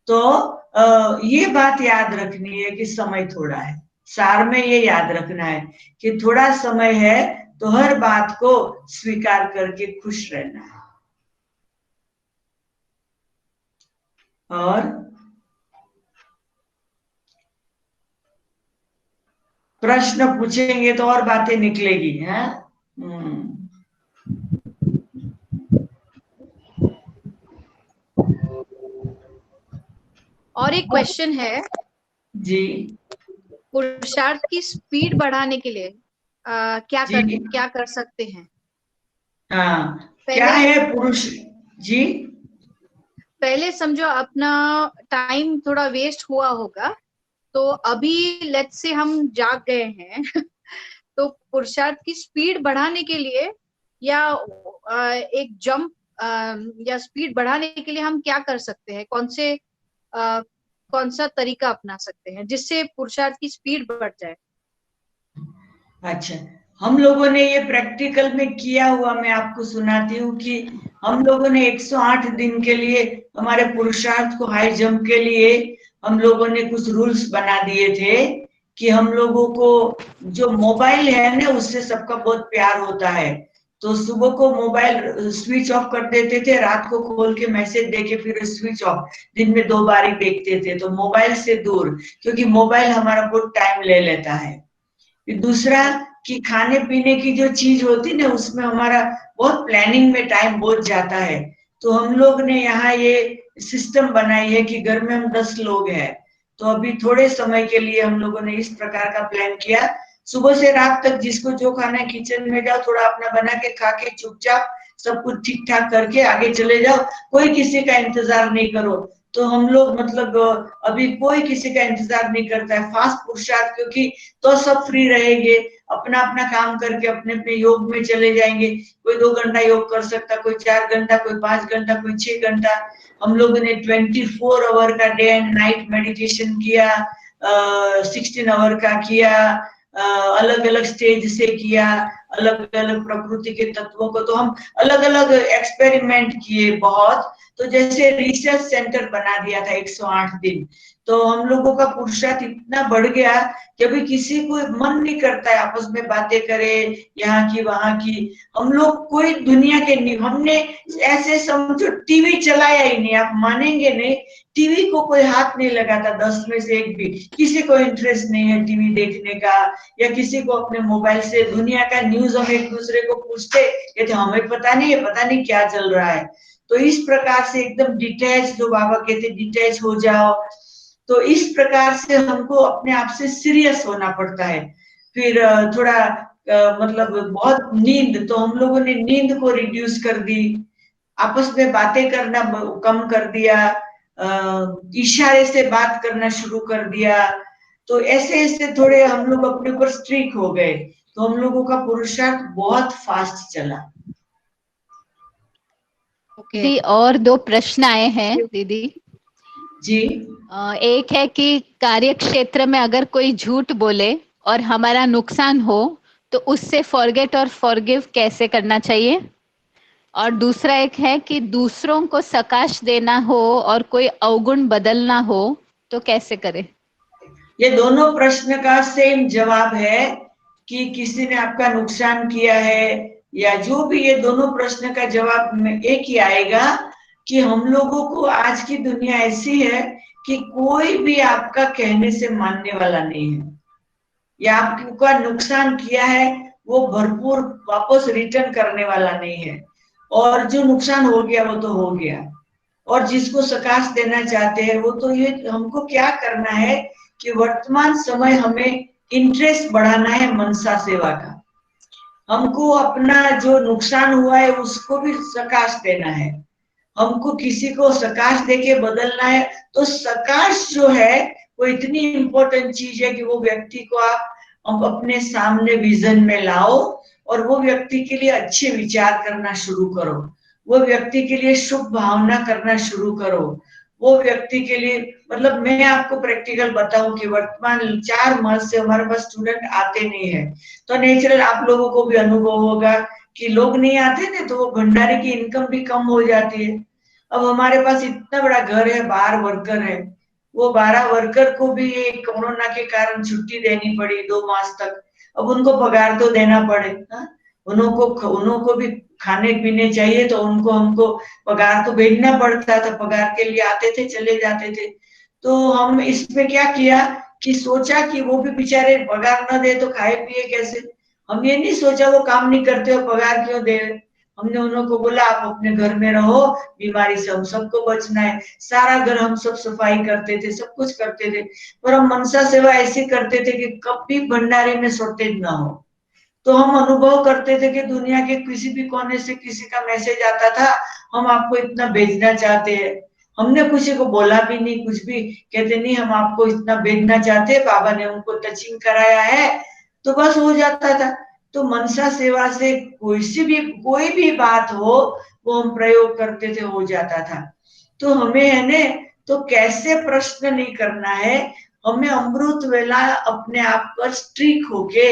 तो ये बात याद रखनी है कि समय थोड़ा है। सार में ये याद रखना है कि थोड़ा समय है तो हर बात को स्वीकार करके खुश रहना है। और प्रश्न पूछेंगे तो और बातें निकलेगी हैं। और एक क्वेश्चन है जी पुरुषार्थ की स्पीड बढ़ाने के लिए जी क्या कर सकते हैं? हाँ, क्या पहले है पुरुष जी? पहले समझो अपना टाइम थोड़ा वेस्ट हुआ होगा, तो अभी लेट्स से हम जाग गए हैं तो पुरुषार्थ की स्पीड बढ़ाने के लिए या एक जंप या स्पीड बढ़ाने के लिए हम क्या कर सकते हैं? कौन सा तरीका अपना सकते हैं जिससे पुरुषार्थ की स्पीड बढ़ जाए? अच्छा, हम लोगों ने ये प्रैक्टिकल में किया हुआ मैं आपको सुनाती हूँ कि हम लोगों ने 108 दिन के लिए हमारे पुरुषार्थ को हाई जंप के लिए हम लोगों ने कुछ रूल्स बना दिए थे कि हम लोगों को जो मोबाइल है ना उससे सबका बहुत प्यार होता है। तो सुबह को मोबाइल स्विच ऑफ कर देते थे, रात को खोल के मैसेज देके फिर स्विच ऑफ, दिन में 2 बार ही देखते थे। तो मोबाइल से दूर, क्योंकि मोबाइल हमारा बहुत टाइम ले लेता है। फिर दूसरा कि खाने पीने की जो चीज होती ना उसमें हमारा बहुत प्लानिंग में टाइम बहुत जाता है। तो हम लोग ने यहाँ ये सिस्टम बनाई है कि घर में हम 10 लोग हैं, तो अभी थोड़े समय के लिए हम लोगों ने इस प्रकार का प्लान किया, सुबह से रात तक जिसको जो खाना है किचन में जाओ, थोड़ा अपना बना के खा के चुपचाप सब कुछ ठीक ठाक करके आगे चले जाओ, कोई किसी का इंतजार नहीं करो। तो हम लोग मतलब अभी कोई किसी का इंतजार नहीं करता है, फास्ट पुरुषार्थ, क्योंकि तो सब फ्री रहेंगे, अपना अपना काम करके अपने अपने योग में चले जाएंगे। कोई 2 घंटा योग कर सकता, कोई 4 घंटा, कोई 5 घंटा, कोई 6 घंटा। हम लोगों ने 24 आवर का डे एंड नाइट मेडिटेशन किया, 16 आवर का किया, अलग अलग स्टेज से किया, अलग अलग प्रकृति के तत्वों को, तो हम अलग अलग एक्सपेरिमेंट किए बहुत। तो जैसे रिसर्च सेंटर बना दिया था 108 दिन। तो हम लोगों का पुरुषार्थ इतना बढ़ गया कि अभी किसी को मन नहीं करता है आपस में बातें करे यहाँ की वहां की। हम लोग कोई दुनिया के नहीं, हमने ऐसे समझो टीवी चलाया ही नहीं, आप मानेंगे नहीं, टीवी को कोई हाथ नहीं लगाता, 10 में से एक भी। किसी को इंटरेस्ट नहीं है टीवी देखने का, या किसी को अपने मोबाइल से दुनिया का न्यूज हम एक दूसरे को पूछते, कहते हमें पता नहीं है, पता नहीं क्या चल रहा है। तो इस प्रकार से एकदम डिटैच, जो बाबा कहते डिटैच हो जाओ, तो इस प्रकार से हमको अपने आप से सीरियस होना पड़ता है। फिर थोड़ा मतलब बहुत नींद, तो हम लोगों ने नींद को रिड्यूस कर दी, आपस में बातें करना कम कर दिया, इशारे से बात करना शुरू कर दिया। तो ऐसे ऐसे थोड़े हम लोग अपने ऊपर स्ट्रिक हो गए, तो हम लोगों का पुरुषार्थ बहुत फास्ट चला। दीदी और 2 प्रश्न आए हैं दीदी जी एक है कि कार्य क्षेत्र में अगर कोई झूठ बोले और हमारा नुकसान हो तो उससे फॉरगेट और फॉरगिव कैसे करना चाहिए, और दूसरा एक है कि दूसरों को सकाश देना हो और कोई अवगुण बदलना हो तो कैसे करें। ये दोनों प्रश्न का सेम जवाब है कि किसी ने आपका नुकसान किया है या जो भी, ये दोनों प्रश्न का जवाब में एक ही आएगा कि हम लोगों को आज की दुनिया ऐसी है कि कोई भी आपका कहने से मानने वाला नहीं है, या आपका नुकसान किया है वो भरपूर वापस रिटर्न करने वाला नहीं है। और जो नुकसान हो गया वो तो हो गया। और जिसको सकाश देना चाहते हैं वो तो ये हमको क्या करना है कि वर्तमान समय हमें इंटरेस्ट बढ़ाना है मनसा सेवा का। हमको अपना जो नुकसान हुआ है उसको भी सकाश देना है। हमको किसी को सकाश देके बदलना है। तो सकाश जो है वो इतनी इंपॉर्टेंट चीज है कि वो व्यक्ति को आप अपने सामने विजन में लाओ और वो व्यक्ति के लिए अच्छे विचार करना शुरू करो। वो व्यक्ति के लिए शुभ भावना करना शुरू करो। वो व्यक्ति के लिए मतलब मैं आपको प्रैक्टिकल बताऊं कि वर्तमान 4 माह से हमारे पास स्टूडेंट आते नहीं है। तो नेचुरल आप लोगों को भी अनुभव होगा कि लोग नहीं आते थे तो वो भंडारे की इनकम भी कम हो जाती है। अब हमारे पास इतना बड़ा घर है, 12 वर्कर है। वो 12 वर्कर को भी कोरोना के कारण छुट्टी देनी पड़ी 2 मास तक। अब उनको पगार तो देना पड़े। उनको भी खाने पीने चाहिए तो उनको हमको पगार तो भेजना पड़ता था। पगार के लिए आते थे चले जाते थे। तो हम इसमें क्या किया कि सोचा कि वो भी बेचारे पगार न दे तो खाए पिए कैसे। हम ये नहीं सोचा वो काम नहीं करते हो पगार क्यों दे। हमने उनको बोला आप अपने घर में रहो, बीमारी से हम सबको बचना है। सारा घर हम सब सफाई करते थे, सब कुछ करते थे। पर हम मनसा सेवा ऐसी करते थे कि कभी भंडारे में शॉर्टेज ना हो। तो हम अनुभव करते थे कि दुनिया के किसी भी कोने से किसी का मैसेज आता था, हम आपको इतना भेजना चाहते हैं। हमने किसी को बोला भी नहीं कुछ भी, कहते नहीं हम आपको इतना भेजना चाहते हैं, बाबा ने उनको टचिंग कराया है, तो बस हो जाता था। तो मनसा सेवा से कोई भी बात हो वो हम प्रयोग करते थे, हो जाता था। तो हमें है ने तो कैसे प्रश्न नहीं करना है। हमें अमृत वेला अपने आप पर स्ट्रिक होके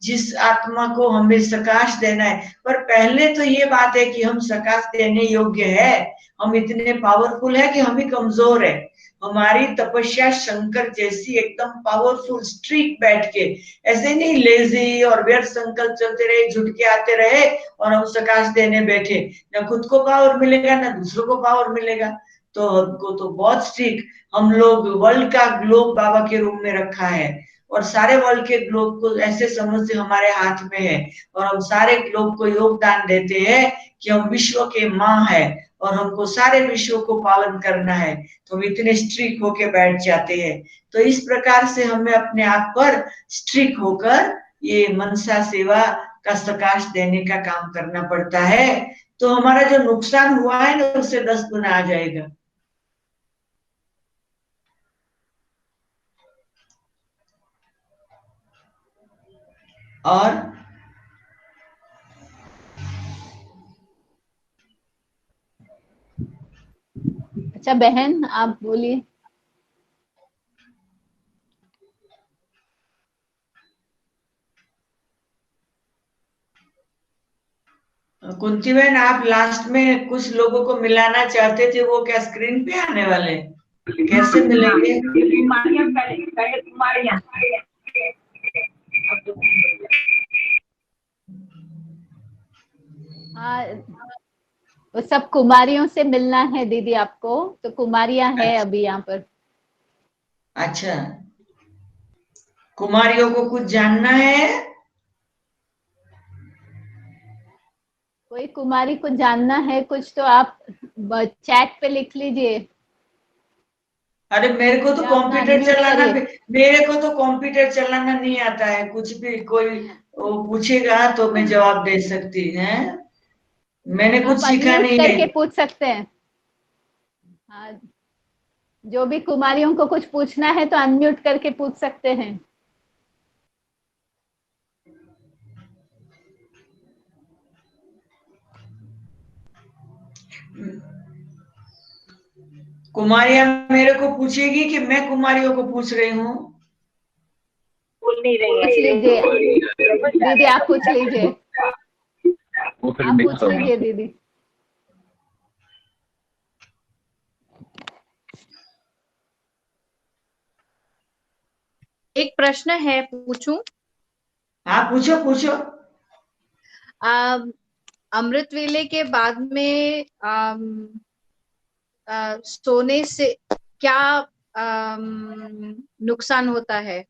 जिस आत्मा को हमें सकाश देना है। पर पहले तो ये बात है कि हम सकाश देने योग्य है। हम इतने पावरफुल है कि हम ही कमजोर है। हमारी तपस्या शंकर जैसी एकदम पावरफुल स्ट्रीक बैठ के ऐसे नहीं लेजी और व्यर्थ संकल्प चलते रहे, झुट के आते रहे और हम सकाश देने बैठे, ना खुद को पावर मिलेगा ना दूसरों को पावर मिलेगा। तो हमको तो बहुत स्ट्रिक, हम लोग वर्ल्ड का ग्लोब बाबा के रूम में रखा है और सारे वर्ल्ड के ग्लोब को ऐसे समझते हमारे हाथ में है। और हम सारे ग्लोब को योगदान देते हैं कि हम विश्व के माँ है और हमको सारे विश्व को पालन करना है। तो हम इतने स्ट्रिक होके बैठ जाते हैं। तो इस प्रकार से हमें अपने आप पर स्ट्रिक होकर ये मनसा सेवा का सकाश देने का काम करना पड़ता है। तो हमारा जो नुकसान हुआ है ना उससे 10 गुना आ जाएगा। और अच्छा बहन आप बोलिए। कुंती बहन आप लास्ट में कुछ लोगों को मिलाना चाहते थे, वो क्या स्क्रीन पे आने वाले कैसे मिलेंगे? हाँ वो सब कुमारियों से मिलना है दीदी आपको, तो कुमारियां हैं अच्छा, अभी यहाँ पर। अच्छा कुमारियों को कुछ जानना है? कोई कुमारी को जानना है कुछ तो आप चैट पे लिख लीजिए अरे मेरे को तो या अपना कंप्यूटर अनम्यूट चलाना करिए। मेरे को तो कंप्यूटर चलाना नहीं आता है। कुछ भी कोई वो पूछेगा तो मैं जवाब दे सकती है। मैंने कुछ आप सीखा अनम्यूट नहीं है। करके पूछ सकते हैं। हाँ जो भी कुमारियों को कुछ पूछना है तो अनम्यूट करके पूछ सकते हैं। कुमारियां मेरे को पूछेगी कि मैं कुमारियों को पूछ रही हूँ। बोल नहीं रही पूछ लीजिए दीदी, आप पूछ लीजिए, वो फिर आप मिक्स पूछ होगा। लीजिए दीदी। एक प्रश्न है, पूछूं? हाँ पूछो पूछो। अमृत वेले के बाद में सोने से क्या नुकसान होता है?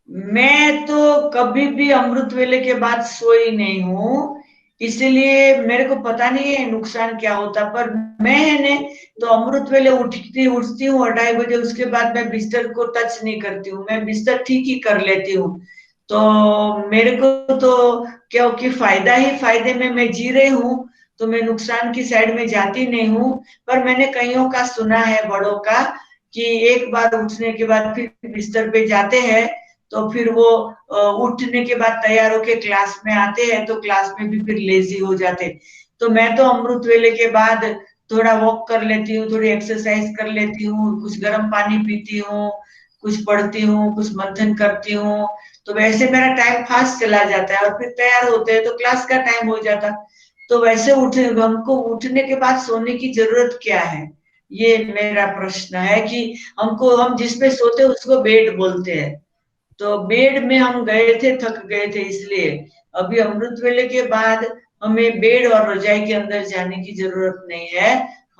मैं तो कभी भी अमृत वेले के बाद सोई नहीं हूँ, इसलिए मेरे को पता नहीं है नुकसान क्या होता। पर मैं है ने तो अमृत वेले उठती हूँ 2:30 बजे, उसके बाद मैं बिस्तर को टच नहीं करती हूँ, मैं बिस्तर ठीक ही कर लेती हूँ। तो मेरे को तो क्योंकि फायदा ही फायदे में मैं जी रही हूँ, तो मैं नुकसान की साइड में जाती नहीं हूँ। पर मैंने कईयों का सुना है, बड़ों का, कि एक बार उठने के बाद फिर बिस्तर पे जाते हैं तो फिर वो उठने के बाद तैयार होके क्लास में आते हैं तो क्लास में भी फिर लेजी हो जाते। तो मैं तो अमृत वेले के बाद थोड़ा वॉक कर लेती हूँ, थोड़ी एक्सरसाइज कर लेती हूँ, कुछ गर्म पानी पीती हूँ, कुछ पढ़ती हूँ, कुछ मंथन करती हूँ। तो वैसे मेरा टाइम फास्ट चला जाता है और फिर तैयार होते हैं तो क्लास का टाइम हो जाता। तो वैसे हमको उठने के बाद सोने की जरूरत क्या है, ये मेरा प्रश्न है। कि हम जिसपे सोते उसको बेड बोलते हैं, तो बेड में हम गए थे, थक गए थे, इसलिए अभी अमृत वेले के बाद हमें बेड और रजाई के अंदर जाने की जरूरत नहीं है।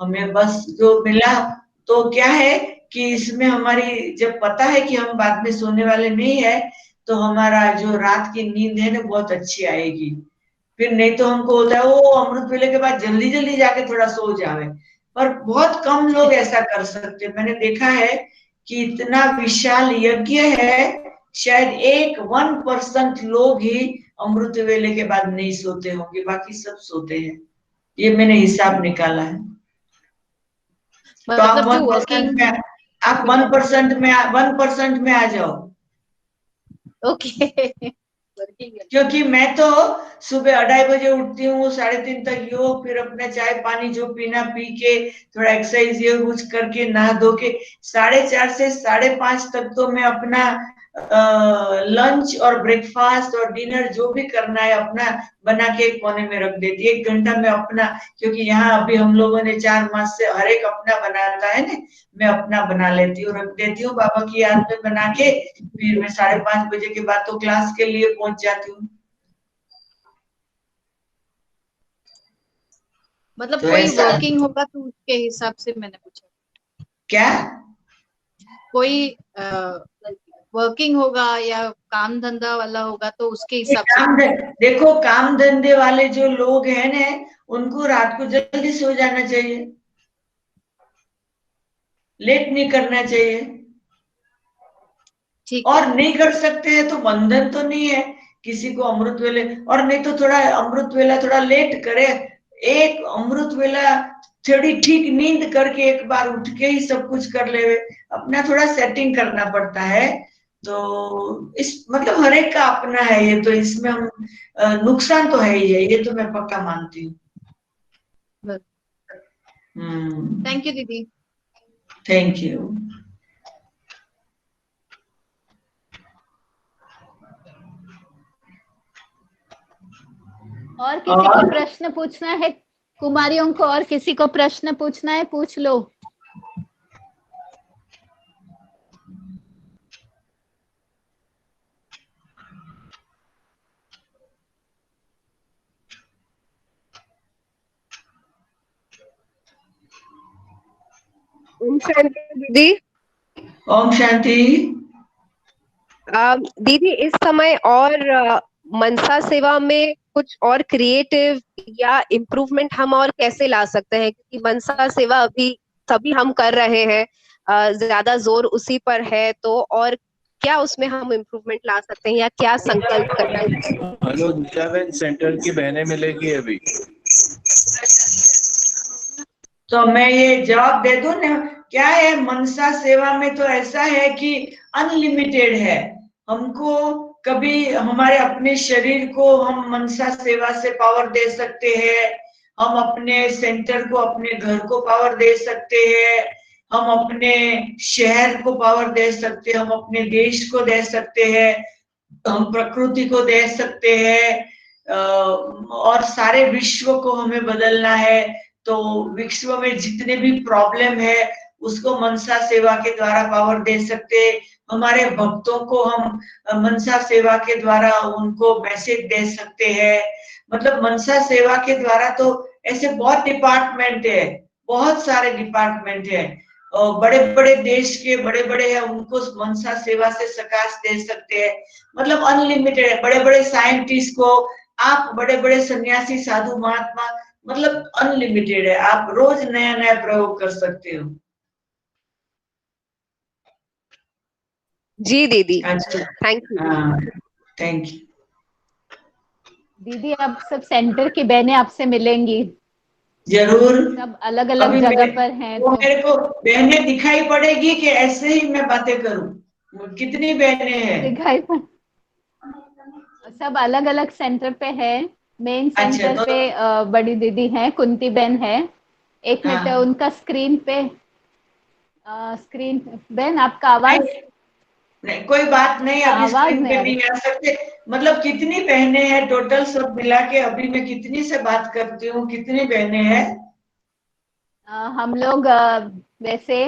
हमें बस जो मिला, तो क्या है कि इसमें हमारी जब पता है कि हम बाद में सोने वाले नहीं है, तो हमारा जो रात की नींद है ना बहुत अच्छी आएगी। फिर नहीं तो हमको होता है वो अमृत वेले के बाद जल्दी जल्दी जाके थोड़ा सो जावे। पर बहुत कम लोग ऐसा कर सकते, मैंने देखा है कि इतना विशाल यज्ञ है, शायद 1% लोग ही अमृत वेले के बाद नहीं सोते होंगे, बाकी सब सोते हैं। ये मैंने हिसाब निकाला है। तो आप मतलब जो 1% वर्किंग, में, आप 1% में आ जाओ। Okay working. क्योंकि मैं तो सुबह 2:30 बजे उठती हूँ, 3:30 तक योग, फिर अपना चाय पानी जो पीना पी के थोड़ा एक्सरसाइज ये कुछ करके नहा धो के 4:30 से 5:30 तक तो मैं अपना लंच और ब्रेकफास्ट और डिनर जो भी करना है अपना बना के एक कोने में रख देती। 1 घंटा में अपना, क्योंकि यहाँ अभी हम लोगों ने 4 मास से हर एक अपना बनाता है ना, मैं अपना बना लेती हूँ, रख देती हूँ बाबा की याद में बना के। फिर मैं 5:30 बजे के बाद तो क्लास के लिए पहुंच जाती हूँ। मतलब तो कोई ऐसा वर्किंग होगा तो उसके हिसाब से मैंने पूछा। क्या, कोई वर्किंग होगा या काम धंधा वाला होगा तो उसके ये हिसाब से पूछा। देखो काम धंधे वाले जो लोग हैं ना, उनको रात को जल्दी सो जाना चाहिए, लेट नहीं करना चाहिए। ठीक है। और नहीं कर सकते हैं तो बंधन तो नहीं है किसी को अमृत वेले, और नहीं तो थोड़ा अमृत वेला थोड़ा लेट करे, एक अमृत वेला थोड़ी ठीक नींद करके एक बार उठ के ही सब कुछ कर ले। अपना थोड़ा सेटिंग करना पड़ता है। तो इस मतलब हर एक का अपना है ये, तो इसमें हम नुकसान तो है ही है, ये तो मैं पक्का मानती हूँ। थैंक यू दीदी। Thank you. और किसी को प्रश्न पूछना है? कुमारियों को और किसी को प्रश्न पूछना है, पूछ लो। ओम शांति दीदी। ओम शांति। दीदी इस समय और मनसा सेवा में कुछ और क्रिएटिव या इम्प्रूवमेंट हम और कैसे ला सकते हैं, क्योंकि मनसा सेवा अभी सभी हम कर रहे हैं, ज्यादा जोर उसी पर है, तो और क्या उसमें हम इम्प्रूवमेंट ला सकते हैं या क्या संकल्प करना है? हेलो दिशा बहन, सेंटर की बहनें मिलेगी अभी। तो मैं ये जवाब दे दूं ना, क्या है मनसा सेवा में तो ऐसा है कि अनलिमिटेड है। हमको कभी हमारे अपने शरीर को हम मनसा सेवा से पावर दे सकते हैं, हम अपने सेंटर को, अपने घर को पावर दे सकते हैं, हम अपने शहर को पावर दे सकते हैं, हम अपने देश को दे सकते हैं, हम प्रकृति को दे सकते हैं, और सारे विश्व को हमें बदलना है। तो विश्व में जितने भी प्रॉब्लम है उसको मनसा सेवा के द्वारा पावर दे सकते हैं। हमारे भक्तों को हम मनसा सेवा के द्वारा उनको मैसेज दे सकते हैं। मतलब मनसा सेवा के द्वारा तो ऐसे बहुत डिपार्टमेंट है, बहुत सारे डिपार्टमेंट है। बड़े बड़े देश के बड़े बड़े हैं उनको मनसा सेवा से सकाश दे सकते हैं, मतलब अनलिमिटेड है। बड़े बड़े साइंटिस्ट को आप, बड़े बड़े सन्यासी साधु महात्मा, मतलब अनलिमिटेड है, आप रोज नया नया प्रयोग कर सकते हो। जी दीदी, अच्छा, थैंक यू। हाँ, थैंक यू दीदी। अब सब सेंटर की बहनें आपसे मिलेंगी, जरूर। सब अलग अलग अभी जगह पर हैं, वो तो मेरे को बहनें दिखाई पड़ेगी कि ऐसे ही मैं बातें करूं? कितनी बहनें हैं? दिखाई पर सब अलग अलग सेंटर पे है। मेन अच्छा, सेंटर पे बड़ी दीदी हैं, कुंती बहन है। एक मिनट, हाँ। उनका स्क्रीन पे स्क्रीन बहन, आपका आवाज नहीं, कोई बात नहीं, आपका अभी आवाज स्क्रीन नहीं पे आ नहीं रही। आ सकते। मतलब कितनी बहनें हैं टोटल सब मिला के? अभी मैं कितनी से बात करती हूँ, कितनी बहनें हैं? हम लोग वैसे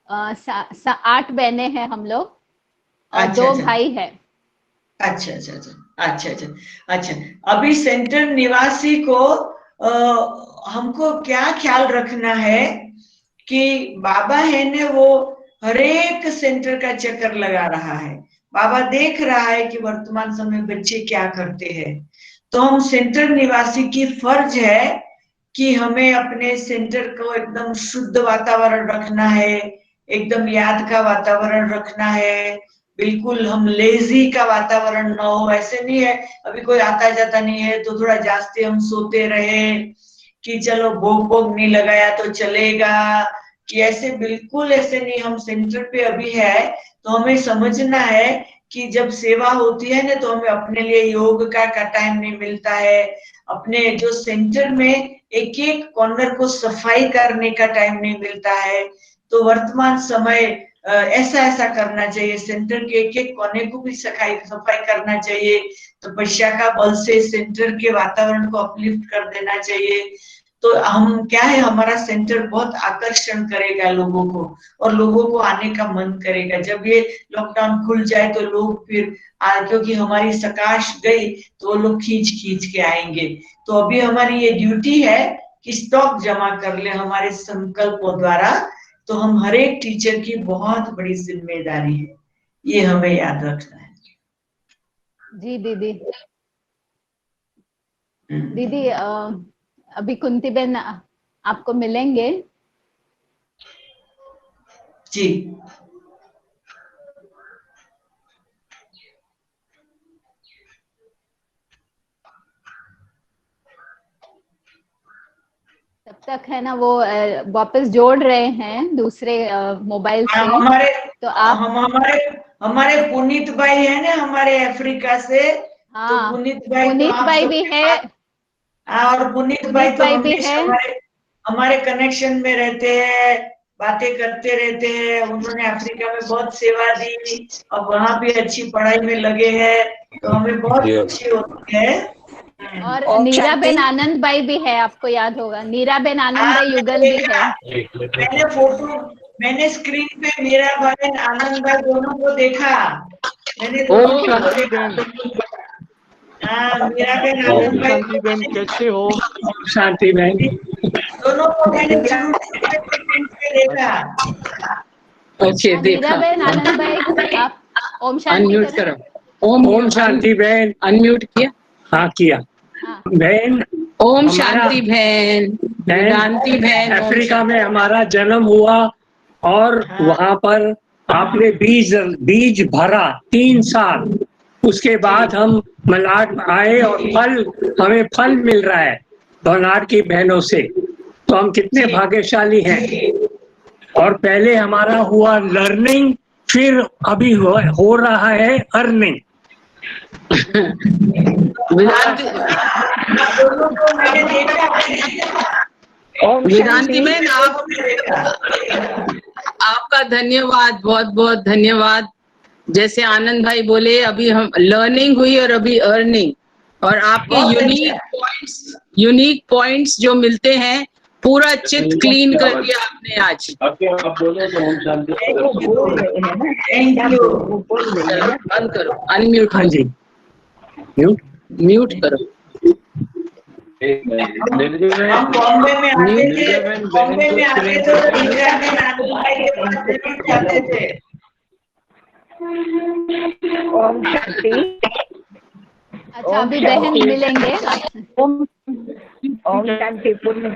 8 बहनें हैं हम लोग, और अच्छा 2 अच्छा भाई है। अच्छा अच्छा अच्छा अच्छा अच्छा अच्छा। अभी सेंटर निवासी को हमको क्या ख्याल रखना है कि बाबा है ने वो हर एक सेंटर का चक्कर लगा रहा है। बाबा देख रहा है कि वर्तमान समय बच्चे क्या करते हैं। तो हम सेंटर निवासी की फर्ज है कि हमें अपने सेंटर को एकदम शुद्ध वातावरण रखना है, एकदम याद का वातावरण रखना है। बिल्कुल हम लेजी का वातावरण ना हो, ऐसे नहीं है अभी कोई आता जाता नहीं है तो थोड़ा जास्ती हम सोते रहे कि चलो भोग भोग नहीं लगाया तो चलेगा, कि ऐसे बिल्कुल ऐसे नहीं। हम सेंटर पे अभी है तो हमें समझना है कि जब सेवा होती है ना तो हमें अपने लिए योग का टाइम नहीं मिलता है, अपने जो सेंटर में एक एक कॉर्नर को सफाई करने का टाइम नहीं मिलता है। तो वर्तमान समय ऐसा ऐसा करना चाहिए, सेंटर के एक एक कोने को भी सफाई करना चाहिए, तपस्या का बल से सेंटर के वातावरण को अपलिफ्ट कर देना चाहिए। तो हम क्या है, हमारा सेंटर बहुत आकर्षण करेगा लोगों को, और लोगों को आने का मन करेगा। जब ये लॉकडाउन खुल जाए तो लोग फिर क्योंकि हमारी सकाश गई तो वो लोग खींच खींच के आएंगे। तो अभी हमारी ये ड्यूटी है कि स्टॉक जमा कर ले हमारे संकल्पों द्वारा। तो हम हर एक टीचर की बहुत बड़ी जिम्मेदारी है, ये हमें याद रखना है। जी दीदी। दीदी अभी कुंती बहन आपको मिलेंगे। जी तब तक है ना, वो वापस जोड़ रहे हैं दूसरे मोबाइल से, हमारे तो आप हम हमारे पुनीत भाई है ना हमारे अफ्रीका से। तो हाँ, पुनीत भाई तो पुनीत आप भाई भी सबके है, पास, और पुनीत भाई तो भी हमेशा है। हमारे कनेक्शन में रहते हैं, बातें करते रहते हैं। उन्होंने अफ्रीका में बहुत सेवा दी, अब वहां भी अच्छी पढ़ाई में लगे हैं, तो हमें बहुत खुशी होती है। और ओम नीरा शांति। बेन आनंद भाई भी है, आपको याद होगा, नीरा बेन आनंद हाँ, भाई युगल भी है। मैंने फोटो, मैंने स्क्रीन पे मीरा भाई आनंद भाई दोनों को देखा, मैंने ओम दोनों को शांति देखा। बहन। हाँ, मीरा बहन ओम आनंद भाई शांति बहन, कैसे हो? शांति बहन। दोनों को मैंने जरूर देखा। ओके, नीरा देखा। बेन आनंद भाई, आप ओम शांति अनम्यूट करें। करो। ओम शांति बहन। अनम्यूट किया? हाँ, किया। हाँ, बहन, ओम शांति बहन, वेदांती बहन। अफ्रीका में हमारा जन्म हुआ और वहां पर आपने बीज भरा 3 साल। उसके बाद हम मलाड आए और हमें फल मिल रहा है मलाड की बहनों से। तो हम कितने भाग्यशाली हैं। और पहले हमारा हुआ लर्निंग, फिर अभी हो रहा है अर्निंग। दोनों को मैंने देखा। वेदांती बहन, आपका धन्यवाद, बहुत बहुत धन्यवाद। जैसे आनंद भाई बोले, अभी हम लर्निंग हुई और अभी अर्निंग, और आपके यूनिक पॉइंट्स जो मिलते हैं, पूरा चित क्लीन कर दिया आपने आज। Thank you. बंद करो, अनम्यूट। हाँ जी, म्यूट करो। हम बॉम्बे में आते थे, बॉम्बे में आते थे तो इंदिरा में नानू भाई के पास जरूर जाते थे। ओम शांति। अच्छा, अभी बहन मिलेंगे। ओम शांति। पुनित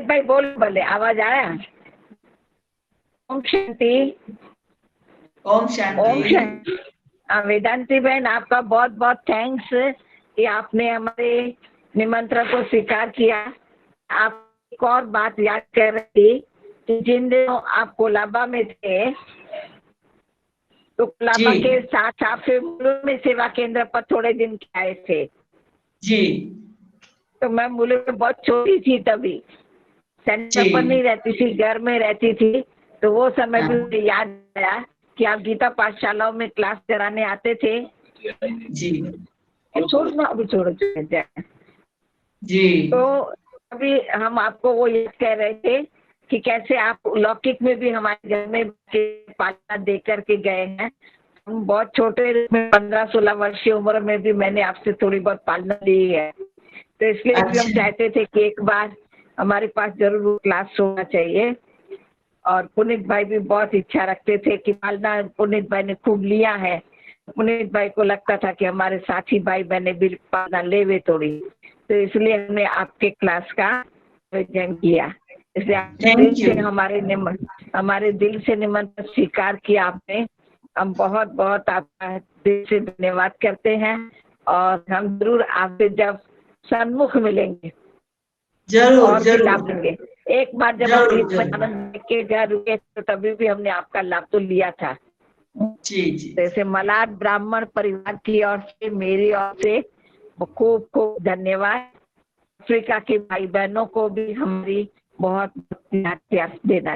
भाई बोल, बोले आवाज आया? ओम शांति। ओम ओम शांति। शांति। वेदांती बहन, आपका बहुत बहुत थैंक्स कि आपने हमारे निमंत्रण को स्वीकार किया। आप एक और बात याद कर रही थी कि जिन दिनों आप कोलाबा में थे तो कोलाबा जी। के साथ आप फिर मुलुंड में सेवा केंद्र पर थोड़े दिन के आए थे। जी तो मैं मुलुंड में बहुत छोटी थी, तभी सेंटर पर नहीं रहती थी, घर में रहती थी। तो वो समय भी मुझे याद आया कि आप गीता पाठशालाओं में क्लास कराने आते थे। जी छोड़ना, अभी छोड़ो जी। तो अभी हम आपको वो याद कह रहे थे कि कैसे आप लौकिक में भी हमारे घर में पालना दे करके गए हैं। हम बहुत छोटे में 15-16 वर्ष की उम्र में भी मैंने आपसे थोड़ी बहुत पालना ली है। तो इसलिए भी हम चाहते थे कि एक बार हमारे पास जरूर वो क्लास होना चाहिए। और पुनीत भाई भी बहुत इच्छा रखते थे कि पालना पुनीत भाई ने खूब लिया है। पुनीत भाई को लगता था कि हमारे साथी भाई बहने भी पालना लेवे थोड़ी, तो इसलिए हमने आपके क्लास का आयोजन किया। इसलिए दिल से हमारे दिल से निमंत्रण स्वीकार किया आपने। हम बहुत बहुत आपका दिल से धन्यवाद करते हैं और हम जरूर आपसे जब सन्मुख मिलेंगे जरूर और भी जरूर लाभ लेंगे। एक बार जब हम आनंद के घर रुके तो तभी भी हमने आपका लाभ तो लिया था। जी जी। जैसे मलाड ब्राह्मण परिवार की ओर से, मेरी ओर से खूब खूब धन्यवाद। अफ्रीका के भाई बहनों को भी हमारी बहुत प्यार देना